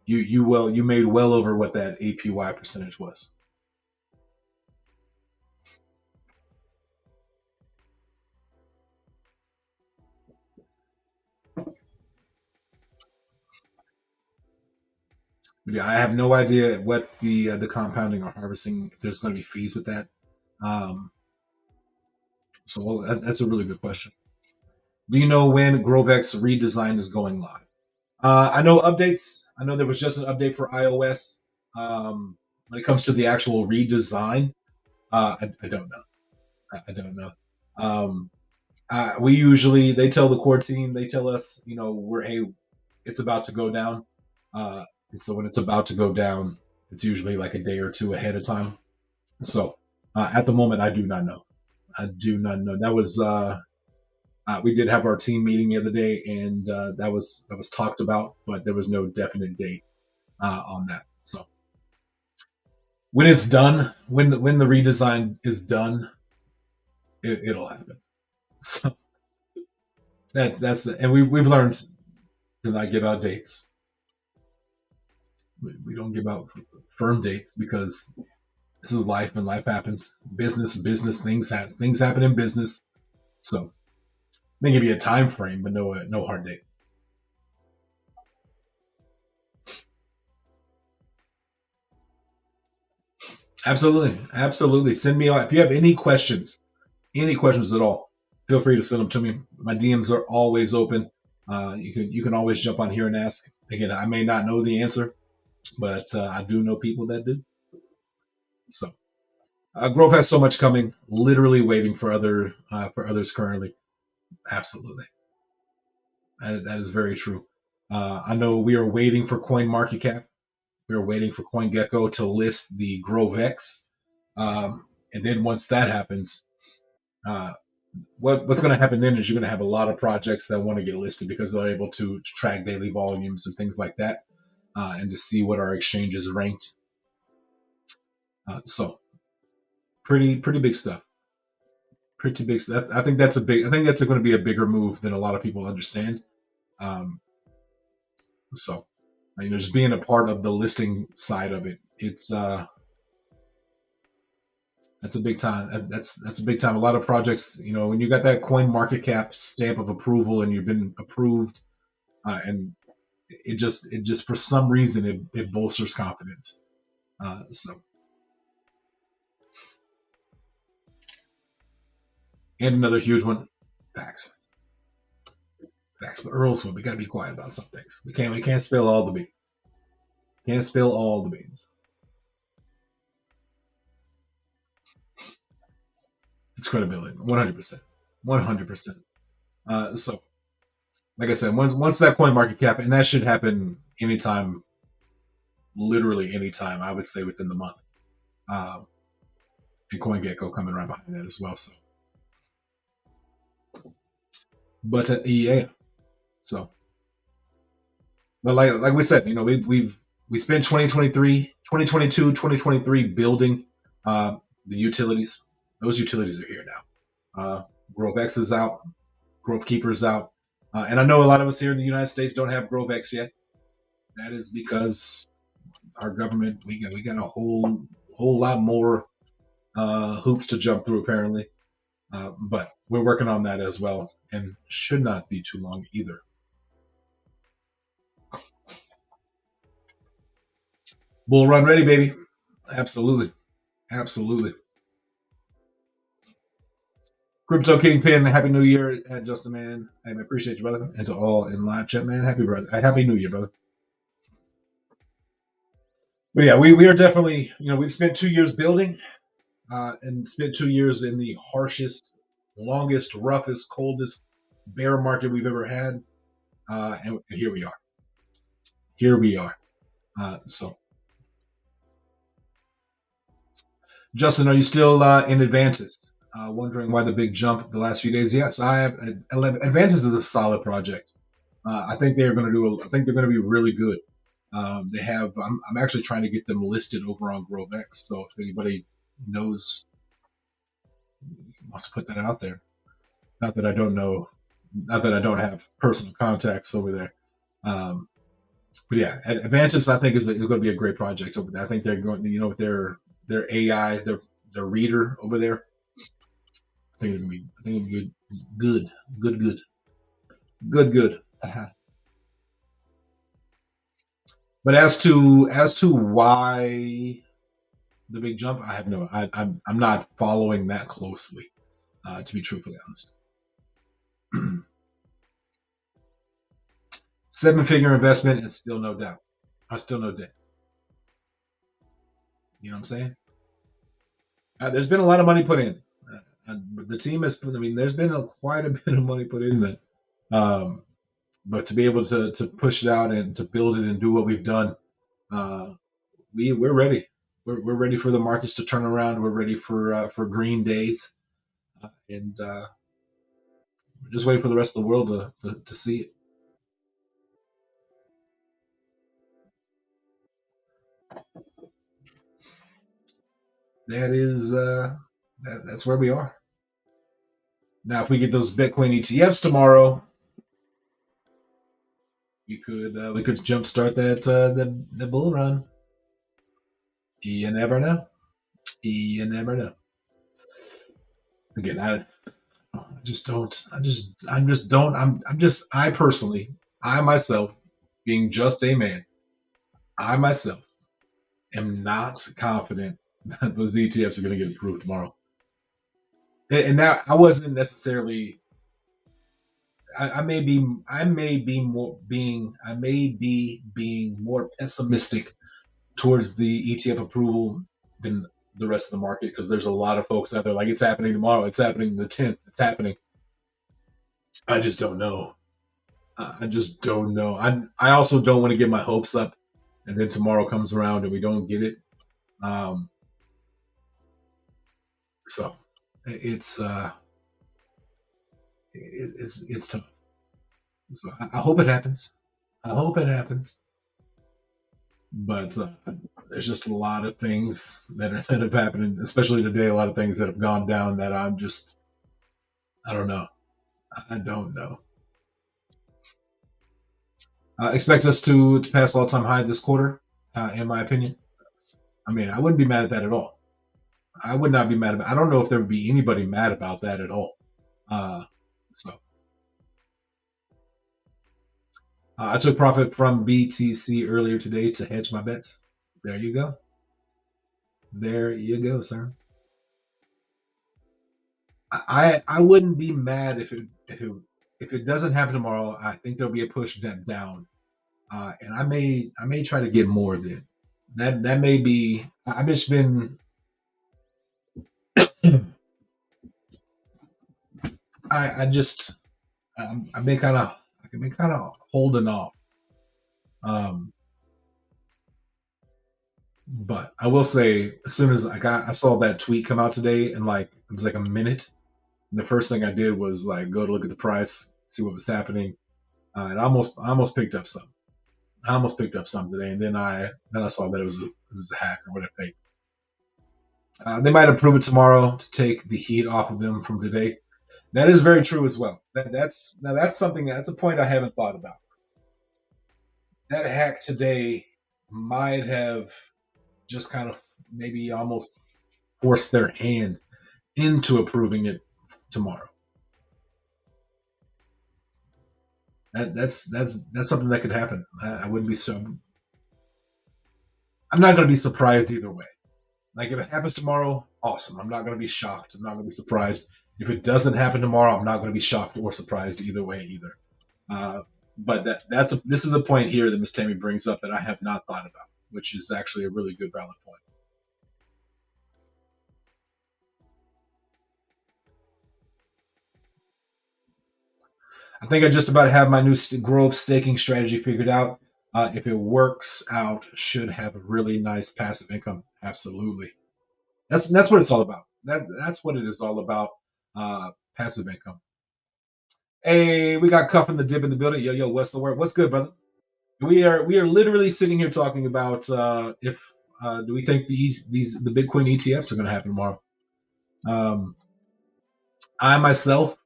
you made well over what that APY percentage was. But yeah, I have no idea what the compounding or harvesting, if there's going to be fees with that. So that's a really good question. Do you know when Grovex redesign is going live? I know updates. I know there was just an update for iOS. When it comes to the actual redesign, I don't know. I don't know. They tell the core team, they tell us, it's about to go down. And so when it's about to go down, it's usually like a day or two ahead of time. So at the moment, I do not know. That was we did have our team meeting the other day, and that was talked about, but there was no definite date on that. So when it's done, when the redesign is done, it'll happen. So and we've learned to not give out dates. We don't give out firm dates because this is life and life happens. Business, things happen in business. So may give you a time frame, but no hard date. Absolutely. Send me if you have any questions at all. Feel free to send them to me. My DMs are always open. You can always jump on here and ask. Again, I may not know the answer, but I do know people that do. So, Grove has so much coming. Literally waiting for others currently. Absolutely, that is very true. I know we are waiting for CoinMarketCap. We are waiting for CoinGecko to list the GroveX, and then once that happens, what's going to happen then is you're going to have a lot of projects that want to get listed because they're able to track daily volumes and things like that, and to see what our exchange is ranked. So pretty big stuff. Pretty big stuff. I think that's going to be a bigger move than a lot of people understand. So, just being a part of the listing side of it, it's that's a big time. That's a big time. A lot of projects, when you got that CoinMarketCap stamp of approval and you've been approved, and it just for some reason it bolsters confidence. So, and another huge one, facts. But Earl's one, we got to be quiet about some things. We can't spill all the beans. Can't spill all the beans. It's credibility, 100%, 100%. So, like I said, once that CoinMarketCap, and that should happen anytime, literally anytime, I would say within the month. And CoinGecko coming right behind that as well. So, but yeah. So, but like we said, we spent 2022, 2023 building the utilities. Those utilities are here now. GroveX is out. GroveKeeper is out. And I know a lot of us here in the United States don't have GroveX yet. That is because our government, we got a whole lot more hoops to jump through apparently. But we're working on that as well, and should not be too long either. Bull run ready, baby. Absolutely. Crypto Kingpin, Happy New Year at JustAman. I appreciate you, brother. And to all in live chat, man, Happy New Year, brother. But yeah, we are definitely, we've spent 2 years building, and spent 2 years in the harshest, longest, roughest, coldest bear market we've ever had. And here we are. So, Justin, are you still in Advantis? Wondering why the big jump the last few days? Yes, I have. Advantis is a solid project. I think they're going to be really good. They have. I'm actually trying to get them listed over on GroveX. So if anybody knows, wants to put that out there. Not that I don't know. Not that I don't have personal contacts over there. But yeah, Advantis I think is going to be a great project over there. I think they're going. With their AI, their reader over there. I think it'll be good. But as to why the big jump, I have no. I'm not following that closely, to be truthfully honest. 7-figure investment is still no doubt. Still no debt. You know what I'm saying? There's been a lot of money put in. The team has put. There's been quite a bit of money put in that. But to be able to push it out and to build it and do what we've done, we're ready. We're ready for the markets to turn around. We're ready for green days, and we're just waiting for the rest of the world to see it. That is that's where we are. Now, if we get those Bitcoin ETFs tomorrow, we could jumpstart that bull run. You never know. You never know. Again, I just don't. I'm just don't. I'm just. I personally, I myself, being just a man, I myself am not confident that those ETFs are going to get approved tomorrow. And now I wasn't necessarily. I may be being more pessimistic towards the ETF approval than the rest of the market because there's a lot of folks out there like it's happening tomorrow, it's happening the 10th, it's happening. I just don't know. I just don't know. I also don't want to get my hopes up, and then tomorrow comes around and we don't get it. So it's it's tough. So I hope it happens. I hope it happens. But there's just a lot of things that have happened, especially today. A lot of things that have gone down that I don't know. I don't know. Expect us to pass all-time high this quarter, in my opinion. I mean, I wouldn't be mad at that at all. I would not be mad about. I don't know if there would be anybody mad about that at all. So I took profit from BTC earlier today to hedge my bets. There you go. There you go, sir. I wouldn't be mad if it doesn't happen tomorrow. I think there'll be a push down, and I may try to get more then. That may be. I've just been. I've been kind of holding off. But I will say, as soon as I saw that tweet come out today, and like it was like a minute. The first thing I did was like go to look at the price, see what was happening, and I almost picked up some. I almost picked up some today, and then I saw that it was a hack or whatever. They might approve it tomorrow to take the heat off of them from today. That is very true as well. That's a point I haven't thought about. That hack today might have just kind of maybe almost forced their hand into approving it tomorrow. That's something that could happen. I wouldn't be so. I'm not going to be surprised either way. Like if it happens tomorrow, awesome. I'm not going to be shocked. I'm not going to be surprised. If it doesn't happen tomorrow, I'm not going to be shocked or surprised either way either. But this is a point here that Ms. Tammy brings up that I have not thought about, which is actually a really good valid point. I think I just about have my new growth staking strategy figured out. If it works out, should have a really nice passive income. Absolutely. That's what it's all about. That's what it is all about. Passive income. Hey, we got Cuff in the Dip in the building. Yo, what's the word? What's good, brother? We are literally sitting here talking about if do we think the Bitcoin ETFs are going to happen tomorrow. I myself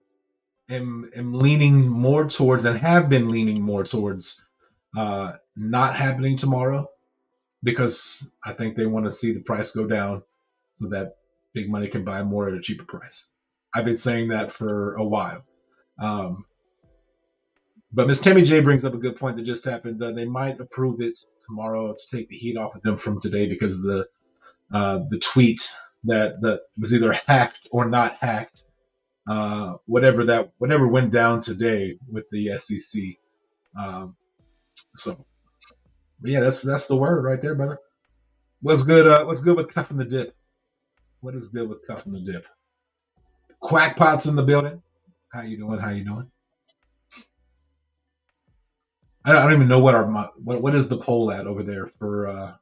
am leaning more towards and have been leaning more towards not happening tomorrow because I think they want to see the price go down so that big money can buy more at a cheaper price. I've been saying that for a while. But Ms. Tammy J brings up a good point that just happened. They might approve it tomorrow to take the heat off of them from today because of the tweet that was either hacked or not hacked. Whatever went down today with the SEC. So, yeah, that's the word right there, brother. What's good? What's good with Cuff in the Dip? What is good with Cuff in the Dip? Quackpot's in the building. How you doing? I don't even know what is the poll at over there for.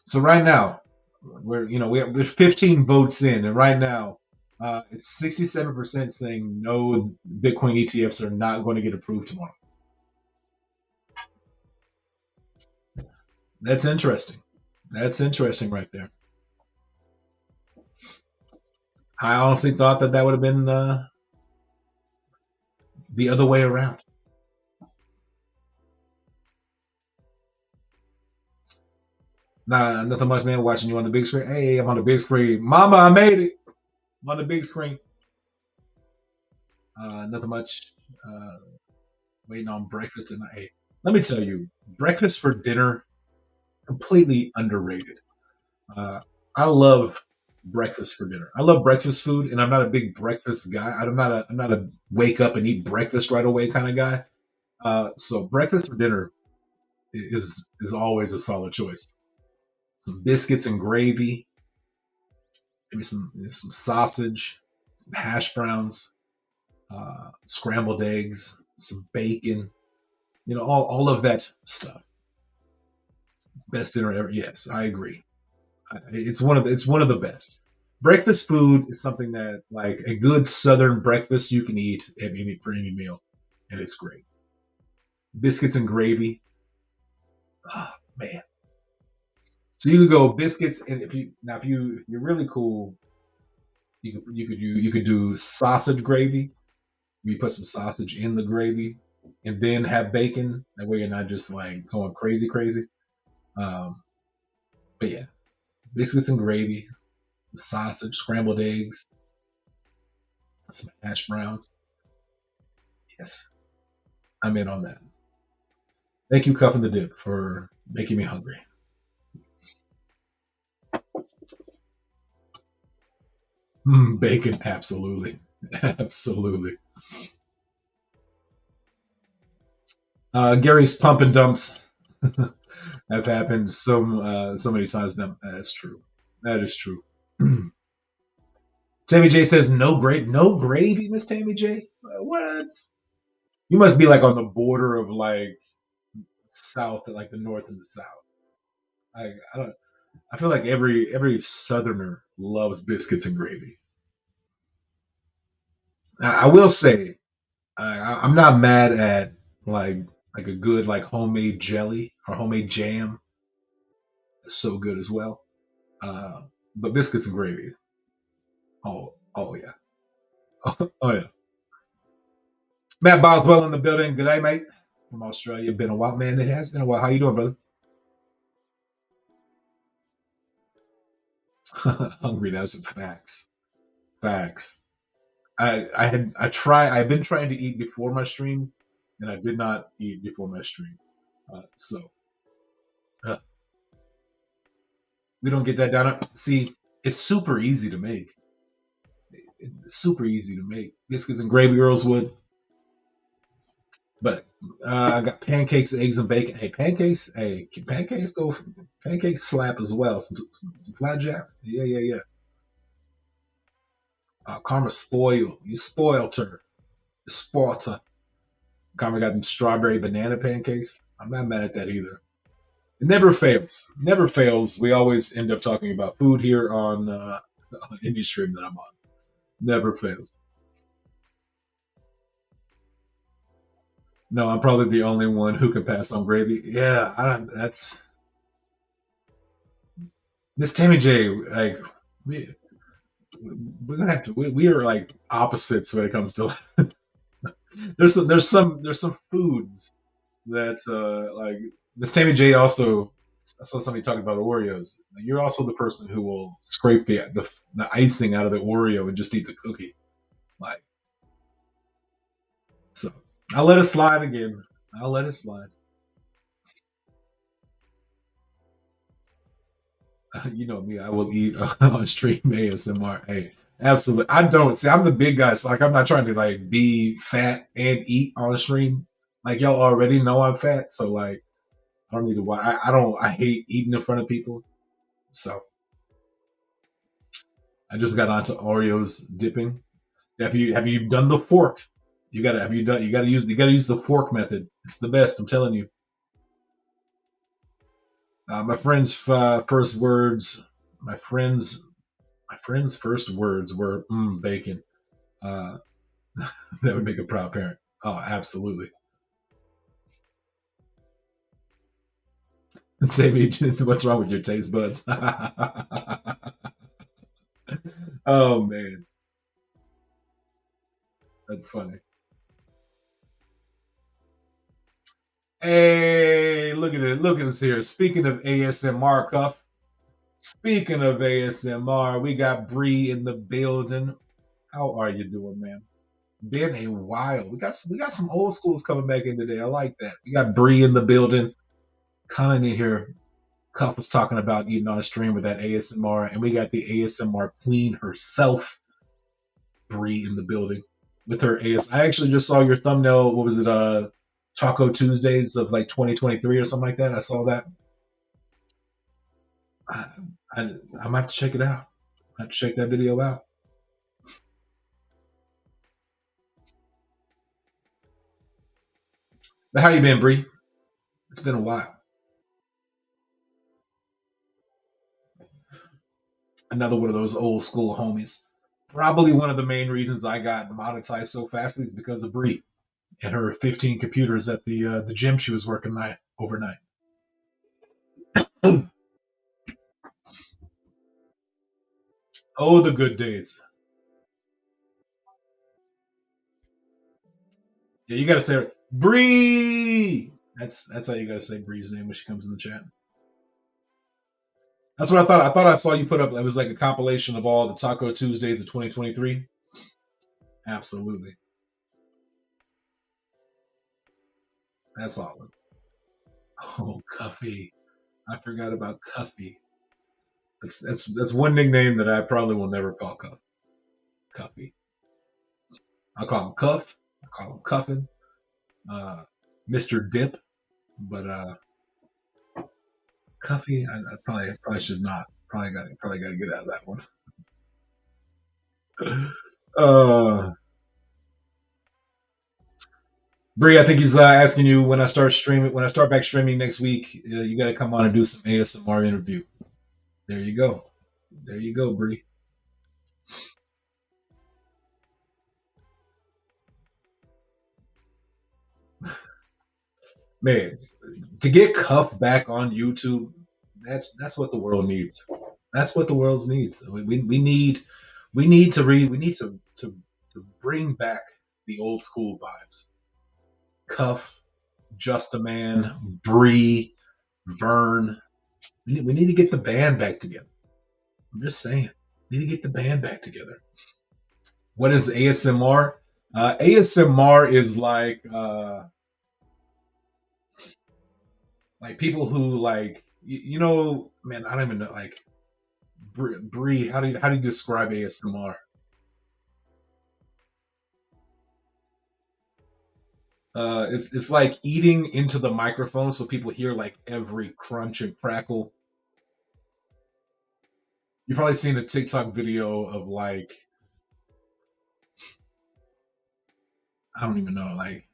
So right now, we're 15 votes in, and right now, it's 67% saying no. Bitcoin ETFs are not going to get approved tomorrow. That's interesting. That's interesting right there. I honestly thought that would have been the other way around. Nah, nothing much, man. Watching you on the big screen. Hey, I'm on the big screen. Mama, I made it. I'm on the big screen. Nothing much. Uh, Waiting on breakfast tonight. Hey, let me tell you, breakfast for dinner completely underrated. Uh, I love breakfast for dinner. I love breakfast food, and I'm not a big breakfast guy. I'm not a wake up and eat breakfast right away kind of guy. So breakfast for dinner is always a solid choice. Some biscuits and gravy, maybe some sausage, some hash browns, scrambled eggs, some bacon. All of that stuff. Best dinner ever. Yes, I agree. It's one of the best. Breakfast food is something that like a good Southern breakfast you can eat at any for any meal, and it's great. Biscuits and gravy. Oh man. So you could go biscuits, and if you're really cool, you could do sausage gravy. You put some sausage in the gravy, and then have bacon. That way you're not just like going crazy, crazy. Um, but yeah, biscuits and gravy, sausage, scrambled eggs, some hash browns. Yes, I'm in on that. Thank you, Cuff and the Dip, for making me hungry. Bacon, absolutely, absolutely. Gary's pump and dumps have happened so many times now. That's true. That is true. Tammy J says no gravy, Miss Tammy J. What? You must be like on the border of like south, like the north and the south. I don't. I feel like every Southerner loves biscuits and gravy. I will say I'm not mad at like like a good like homemade jelly or homemade jam. It's so good as well. Uh, but biscuits and gravy. Oh yeah. Oh yeah. Matt Boswell in the building. Good day, mate. From Australia. Been a while, man. It has been a while. How you doing, brother? Hungry. That's facts. Facts. I've been trying to eat before my stream, and I did not eat before my stream. So uh, we don't get that down. See, it's super easy to make. It's super easy to make. Biscuits and gravy, Earlswood. But I got pancakes, eggs, and bacon. Pancakes go. Pancakes slap as well. Some flapjacks. Yeah, yeah, yeah. Karma spoiled. You spoiled her. You spoiled her. Karma got them strawberry banana pancakes. I'm not mad at that either. It never fails. Never fails. We always end up talking about food here on any stream that I'm on. Never fails. No, I'm probably the only one who can pass on gravy. Yeah, that's Miss Tammy J. Like we, we're gonna have to. We are like opposites when it comes to. There's some foods that like Miss Tammy J also. I saw somebody talking about Oreos. You're also the person who will scrape the icing out of the Oreo and just eat the cookie. Like so, I'll let it slide again. I'll let it slide. You know me, I will eat on stream ASMR. Hey, absolutely. I don't see. I'm the big guy, so like I'm not trying to like be fat and eat on a stream. Like y'all already know I'm fat, so like I don't need to. I don't. I hate eating in front of people, so I just got onto Oreos dipping. Have you done the fork? You gotta have you done. You gotta use the fork method. It's the best. I'm telling you. My friend's first words. My friend's my friend's first words were bacon. Uh, that would make a proud parent. Oh, absolutely. Davey, what's wrong with your taste buds? Oh man, that's funny. Hey, look at it. Look at us here. Speaking of ASMR, Cuff. Speaking of ASMR, we got Bree in the building. How are you doing, man? Been a while. We got some old schools coming back in today. I like that. We got Bree in the building. Coming in here. Cuff was talking about eating on a stream with that ASMR, and we got the ASMR queen herself, Bree, in the building with her AS. I actually just saw your thumbnail. What was it? Taco Tuesdays of like 2023 or something like that. I saw that. I might have to check it out. I have to check that video out. But how you been, Bree? It's been a while. Another one of those old school homies. Probably one of the main reasons I got monetized so fast is because of Bree and her 15 computers at the gym she was working overnight. Oh, the good days. Yeah, you gotta say Bree. That's how you gotta say Bree's name when she comes in the chat. That's what I thought. I thought I saw you put up. It was like a compilation of all the Taco Tuesdays of 2023. Absolutely. That's solid. Oh, Cuffy. I forgot about Cuffy. That's one nickname that I probably will never call Cuffy. I'll call him Cuff. I call him Cuffin. Mr. Dip. But Cuffy, I probably should not. Probably got to get out of that one. Bree, I think he's asking you when I start back streaming next week. You got to come on and do some ASMR interview. There you go. There you go, Bree. Man, to get Cuff back on YouTube, that's what the world needs. That's what the world needs. We need to bring back the old school vibes. Cuff, JustAman, Bree, Vern. We need to get the band back together. I'm just saying. We need to get the band back together. What is ASMR? ASMR is like people who man, I don't even know, like Bree. How do you describe ASMR? It's like eating into the microphone so people hear like every crunch and crackle. You've probably seen a TikTok video of like, I don't even know, like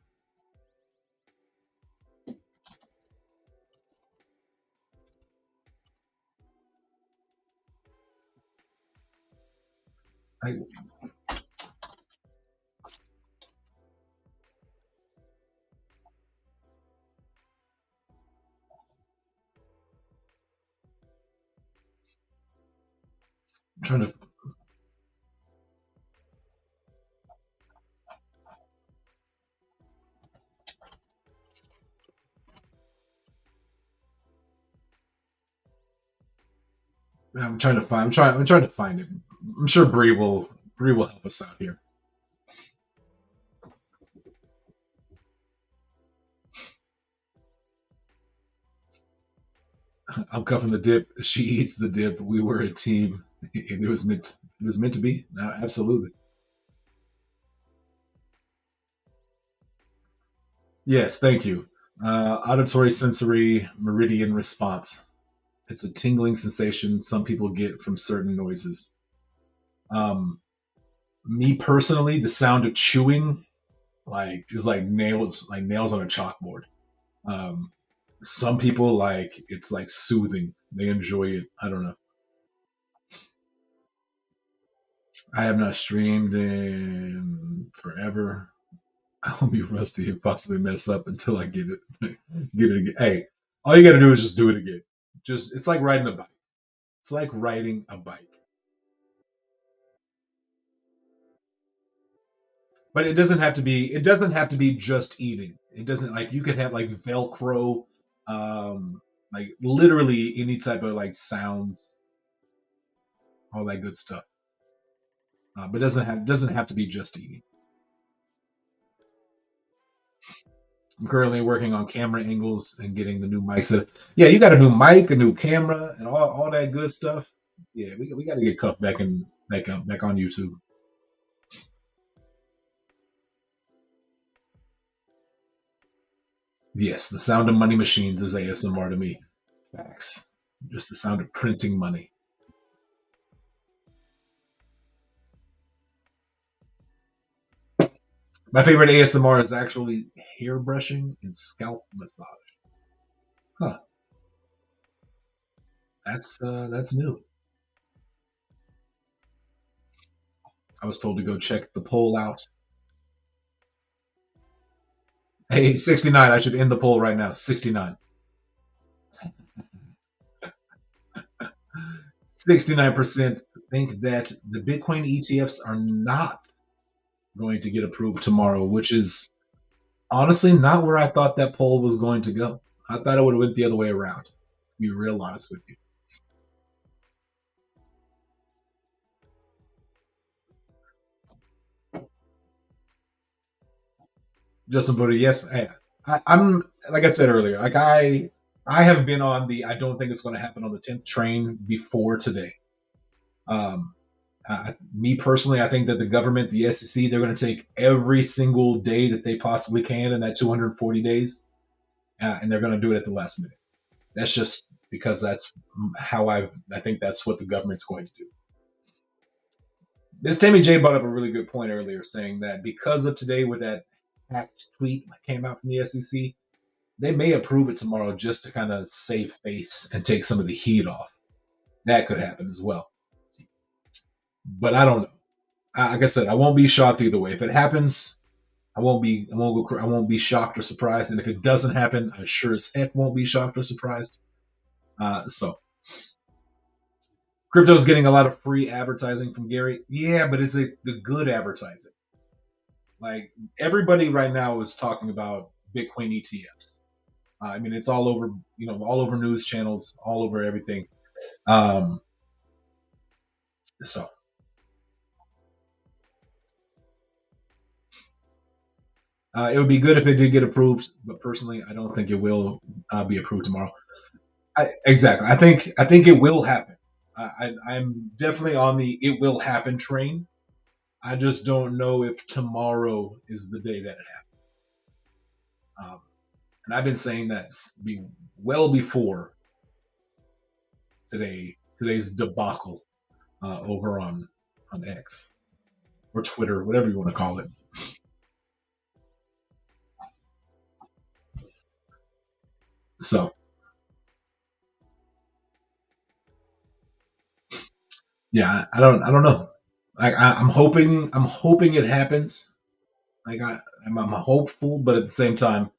I'm trying to. I'm trying to find. I'm trying to find it. I'm sure Bree will help us out here. I'm cuffing the dip. She eats the dip. We were a team, and it was meant. It was meant to be. No, absolutely. Yes, thank you. Auditory sensory meridian response. It's a tingling sensation some people get from certain noises. Me personally, the sound of chewing is like nails on a chalkboard. Um, some people it's like soothing. They enjoy it. I don't know. I have not streamed in forever. I will be rusty and possibly mess up until I get it. Get it again. Hey, all you got to do is just do it again. It's like riding a bike. It's like riding a bike. But it doesn't have to be. It doesn't have to be just eating. It doesn't like you could have like Velcro, like literally any type of like sounds, all that good stuff. But doesn't have to be just eating. I'm currently working on camera angles and getting the new mic set. Yeah, you got a new mic, a new camera, and all that good stuff. Yeah, we got to get Cuff back on YouTube. Yes, the sound of money machines is ASMR to me. Facts. Just the sound of printing money. My favorite ASMR is actually hair brushing and scalp massage. Huh. That's new. I was told to go check the poll out. Hey, 69. I should end the poll right now. 69. 69% think that the Bitcoin ETFs are not going to get approved tomorrow, which is honestly not where I thought that poll was going to go. I thought it would have went the other way around, to be real honest with you. Justin voted yes. I'm like I said earlier, like I have been on the I don't think it's going to happen on the 10th train before today. Me personally, I think that the government, the SEC, they're going to take every single day that they possibly can in that 240 days, and they're going to do it at the last minute. That's just because that's how I think that's what the government's going to do. Miss Tammy J brought up a really good point earlier, saying that because of today with that hacked tweet that came out from the SEC, they may approve it tomorrow just to kind of save face and take some of the heat off. That could happen as well. But I don't know. Like I said, I won't be shocked either way. If it happens, I won't be shocked or surprised. And if it doesn't happen, I sure as heck won't be shocked or surprised. So crypto's getting a lot of free advertising from Gary. Yeah, but is it the good advertising? Like everybody right now is talking about Bitcoin ETFs. I mean, it's all over, all over news channels, all over everything. So it would be good if it did get approved, but personally, I don't think it will be approved tomorrow. Exactly. I think it will happen. I'm definitely on the it will happen train. I just don't know if tomorrow is the day that it happens. And I've been saying that well before today's debacle over on X or Twitter, whatever you want to call it. So yeah, I don't know. I'm hoping it happens. Like I'm hopeful, but at the same time,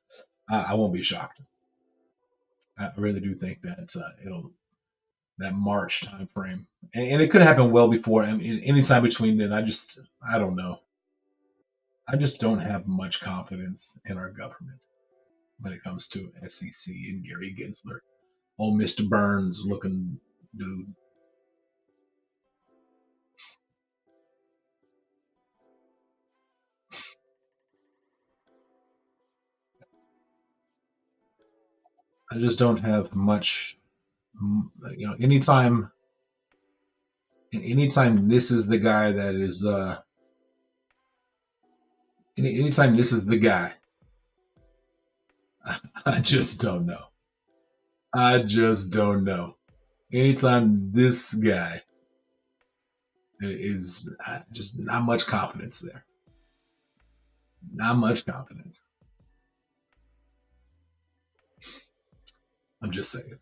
I won't be shocked. I really do think that that March time frame, and it could happen well before. I mean, any time between then. I don't know. I just don't have much confidence in our government when it comes to SEC and Gary Gensler. Oh, Mr. Burns looking dude. I just don't have much. Anytime this is the guy that is. Anytime this is the guy, I just don't know. I just don't know. Anytime this guy is just not much confidence there. Not much confidence. I'm just saying.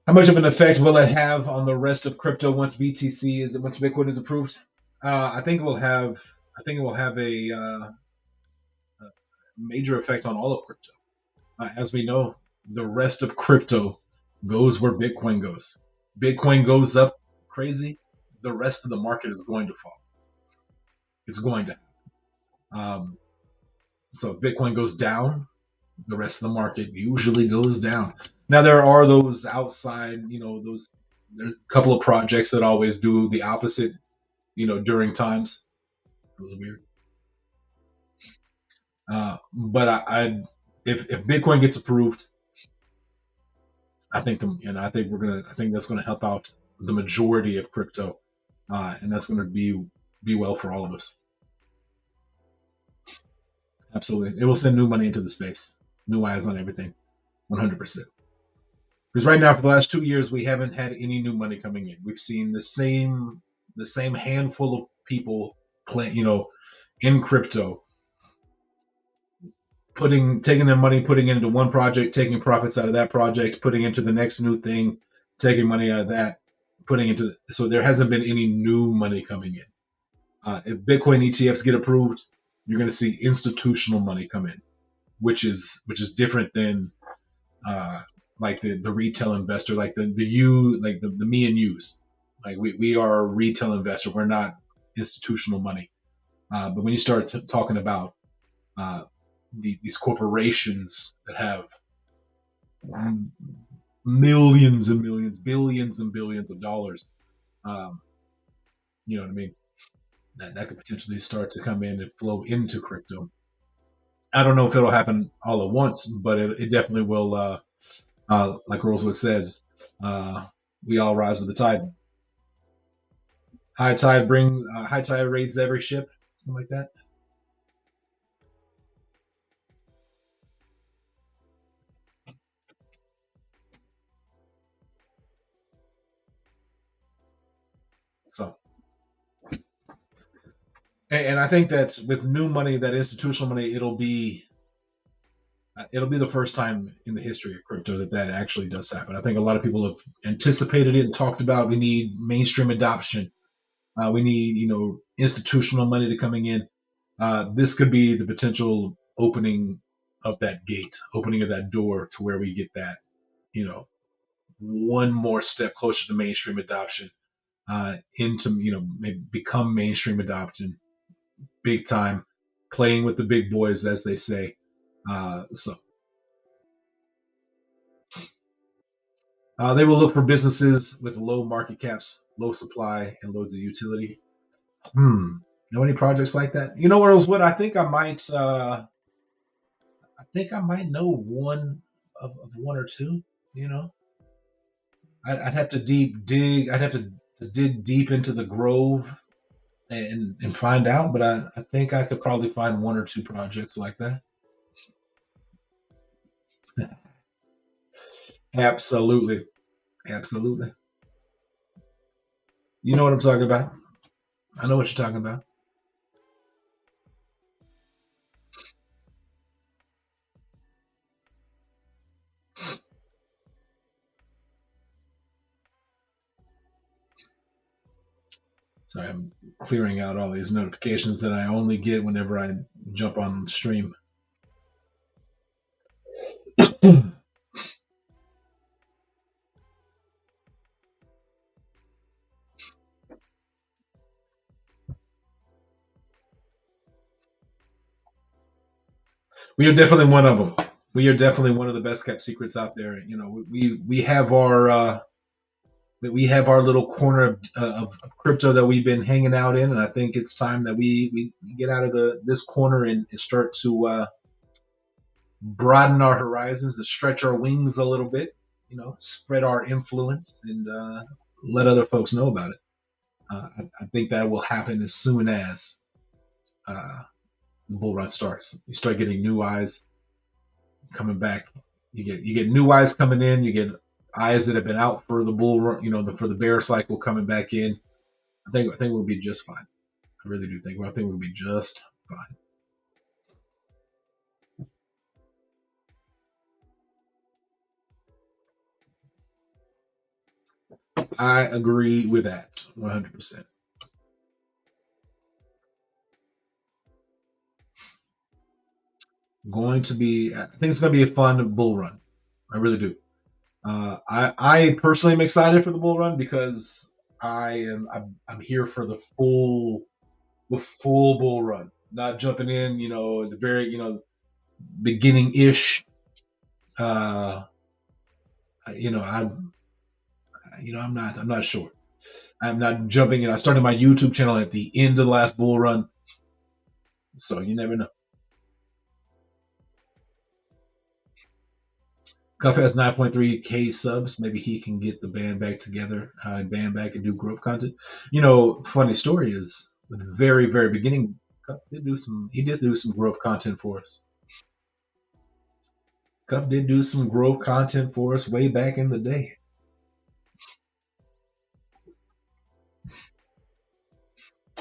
How much of an effect will it have on the rest of crypto once Bitcoin is approved? I think it will have a major effect on all of crypto. As we know, the rest of crypto goes where Bitcoin goes. Bitcoin goes up crazy, the rest of the market is going to fall. It's going to. So if Bitcoin goes down, the rest of the market usually goes down. Now there are those outside, there's a couple of projects that always do the opposite, during times. It was weird. But if Bitcoin gets approved, I think I think that's gonna help out the majority of crypto, and that's gonna be well for all of us. Absolutely, it will send new money into the space, new eyes on everything, 100%. Because right now, for the last 2 years, we haven't had any new money coming in. We've seen the same handful of people play, in crypto, taking their money, putting it into one project, taking profits out of that project, putting into the next new thing, taking money out of that, so there hasn't been any new money coming in. If Bitcoin ETFs get approved, you're going to see institutional money come in, which is different than like the retail investor, like the me and yous. Like we are a retail investor. We're not institutional money. But when you start talking about these corporations that have millions and millions, billions and billions of dollars, you know what I mean? That could potentially start to come in and flow into crypto. I don't know if it'll happen all at once, but it definitely will. Like Rosewood says, we all rise with the tide. High tide raises every ship, something like that. So, and I think that with new money, that institutional money, it'll be the first time in the history of crypto that actually does happen. I think a lot of people have anticipated it and talked about we need mainstream adoption. We need, institutional money to coming in. This could be the potential opening of that gate, opening of that door to where we get that, one more step closer to mainstream adoption, into, maybe become mainstream adoption, big time, playing with the big boys, as they say. So they will look for businesses with low market caps, low supply, and loads of utility. Know any projects like that? You know what else? What I think I might. I think I might know one of one or two. I'd have to dig. I'd have to dig deep into the Grove and find out. But I think I could probably find one or two projects like that. Absolutely. Absolutely. You know what I'm talking about. I know what you're talking about. Sorry, I'm clearing out all these notifications that I only get whenever I jump on the stream. We are definitely one of them. We are definitely one of the best kept secrets out there. We have our little corner of crypto that we've been hanging out in, and I think it's time that we get out of this corner and start to broaden our horizons and stretch our wings a little bit. Spread our influence and let other folks know about it. I think that will happen as soon as the bull run starts. You start getting new eyes coming back. You get new eyes coming in. You get eyes that have been out for the bull run, for the bear cycle coming back in. I think we'll be just fine. I really do think. I think we'll be just fine. I agree with that 100%. I think it's going to be a fun bull run. I really do. I personally am excited for the bull run because I'm here for the full the full bull run, not jumping in, at the very, beginning ish. I'm I'm not sure. I'm not jumping in. I started my YouTube channel at the end of the last bull run, so you never know. Cuff has 9.3K subs. Maybe he can get the band back together, band back and do growth content. Funny story is the very, very beginning, Cuff did do some growth content for us. Cuff did do some growth content for us way back in the day.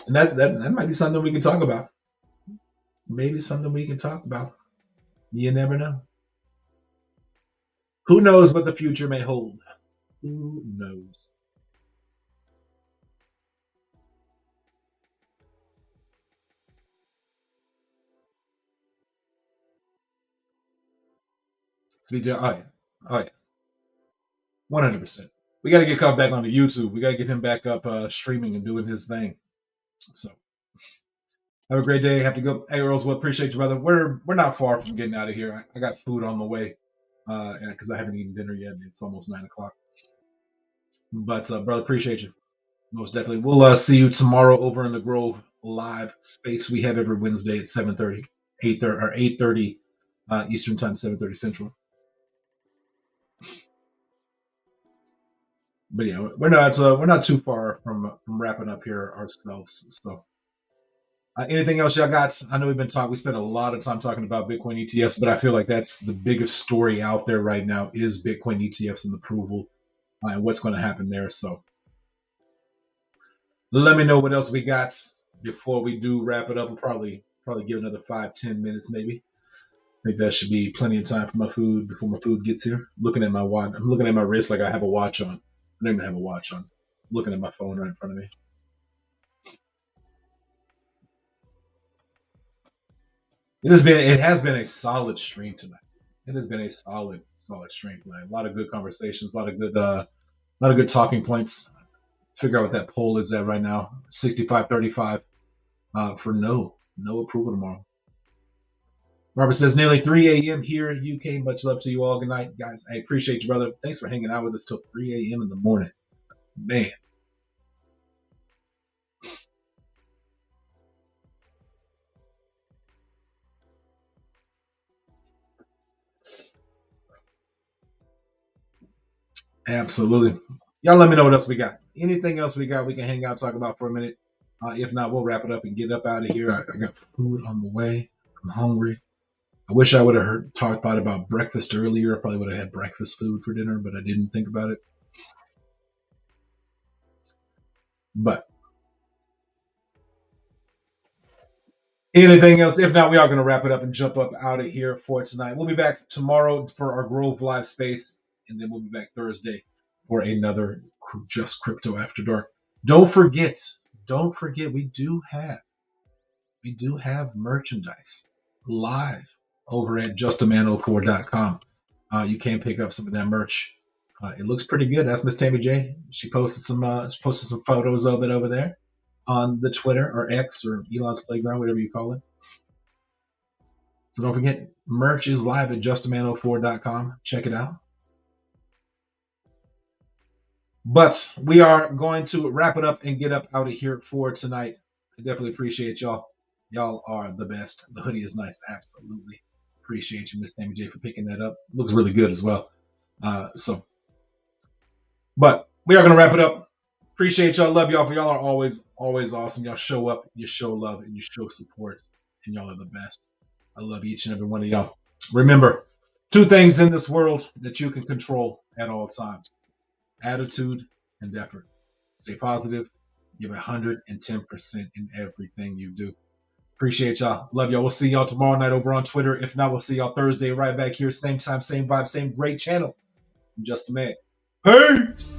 And that might be something we can talk about. Maybe something we can talk about. You never know. Who knows what the future may hold? Who knows? CJ, oh yeah, 100%. We got to get Cuff back onto YouTube. We got to get him back up streaming and doing his thing. So, have a great day. Have to go. Hey, Earls, well, appreciate you, brother. We're not far from getting out of here. I got food on the way because I haven't eaten dinner yet. It's almost 9 o'clock. But, brother, appreciate you. Most definitely. We'll see you tomorrow over in the Grove live space we have every Wednesday at 7:30, 8:30 Eastern Time, 7:30 Central. But yeah, we're not too far from wrapping up here ourselves. So, anything else y'all got? I know we spent a lot of time talking about Bitcoin ETFs, but I feel like that's the biggest story out there right now is Bitcoin ETFs and the approval and what's going to happen there. So, let me know what else we got before we do wrap it up. We'll probably give another 5-10 minutes maybe. I think that should be plenty of time for my food before my food gets here. Looking at my watch, I'm looking at my wrist like I have a watch on. I don't even have a watch on. I'm looking at my phone right in front of me. It has been a solid stream tonight. It has been a solid stream tonight. A lot of good conversations, a lot of good talking points. Figure out what that poll is at right now. 65-35 for no approval tomorrow. Robert says nearly 3 a.m. here in UK. Much love to you all. Good night, guys. I appreciate you, brother. Thanks for hanging out with us till 3 a.m. in the morning. Man. Absolutely. Y'all let me know what else we got. Anything else we got we can hang out, talk about for a minute. If not, we'll wrap it up and get up out of here. I got food on the way. I'm hungry. I wish I would have thought about breakfast earlier. I probably would have had breakfast food for dinner, but I didn't think about it. But anything else? If not, we are going to wrap it up and jump up out of here for tonight. We'll be back tomorrow for our Grove Live space, and then we'll be back Thursday for another Just Crypto After Dark. Don't forget, we do have merchandise live over at JustAman04.com. You can pick up some of that merch. It looks pretty good. That's Miss Tammy J. She posted some photos of it over there on the Twitter or X or Elon's Playground, whatever you call it. So don't forget, merch is live at JustAman04.com. Check it out. But we are going to wrap it up and get up out of here for tonight. I definitely appreciate y'all. Y'all are the best. The hoodie is nice. Absolutely. Appreciate you, Miss Tammy J, for picking that up. Looks really good as well. But we are going to wrap it up. Appreciate y'all. Love y'all. Y'all are always awesome. Y'all show up, you show love, and you show support. And y'all are the best. I love each and every one of y'all. Remember, 2 things in this world that you can control at all times. Attitude and effort. Stay positive. Give 110% in everything you do. Appreciate y'all. Love y'all. We'll see y'all tomorrow night over on Twitter. If not, we'll see y'all Thursday right back here. Same time, same vibe, same great channel. I'm JustAman. Peace!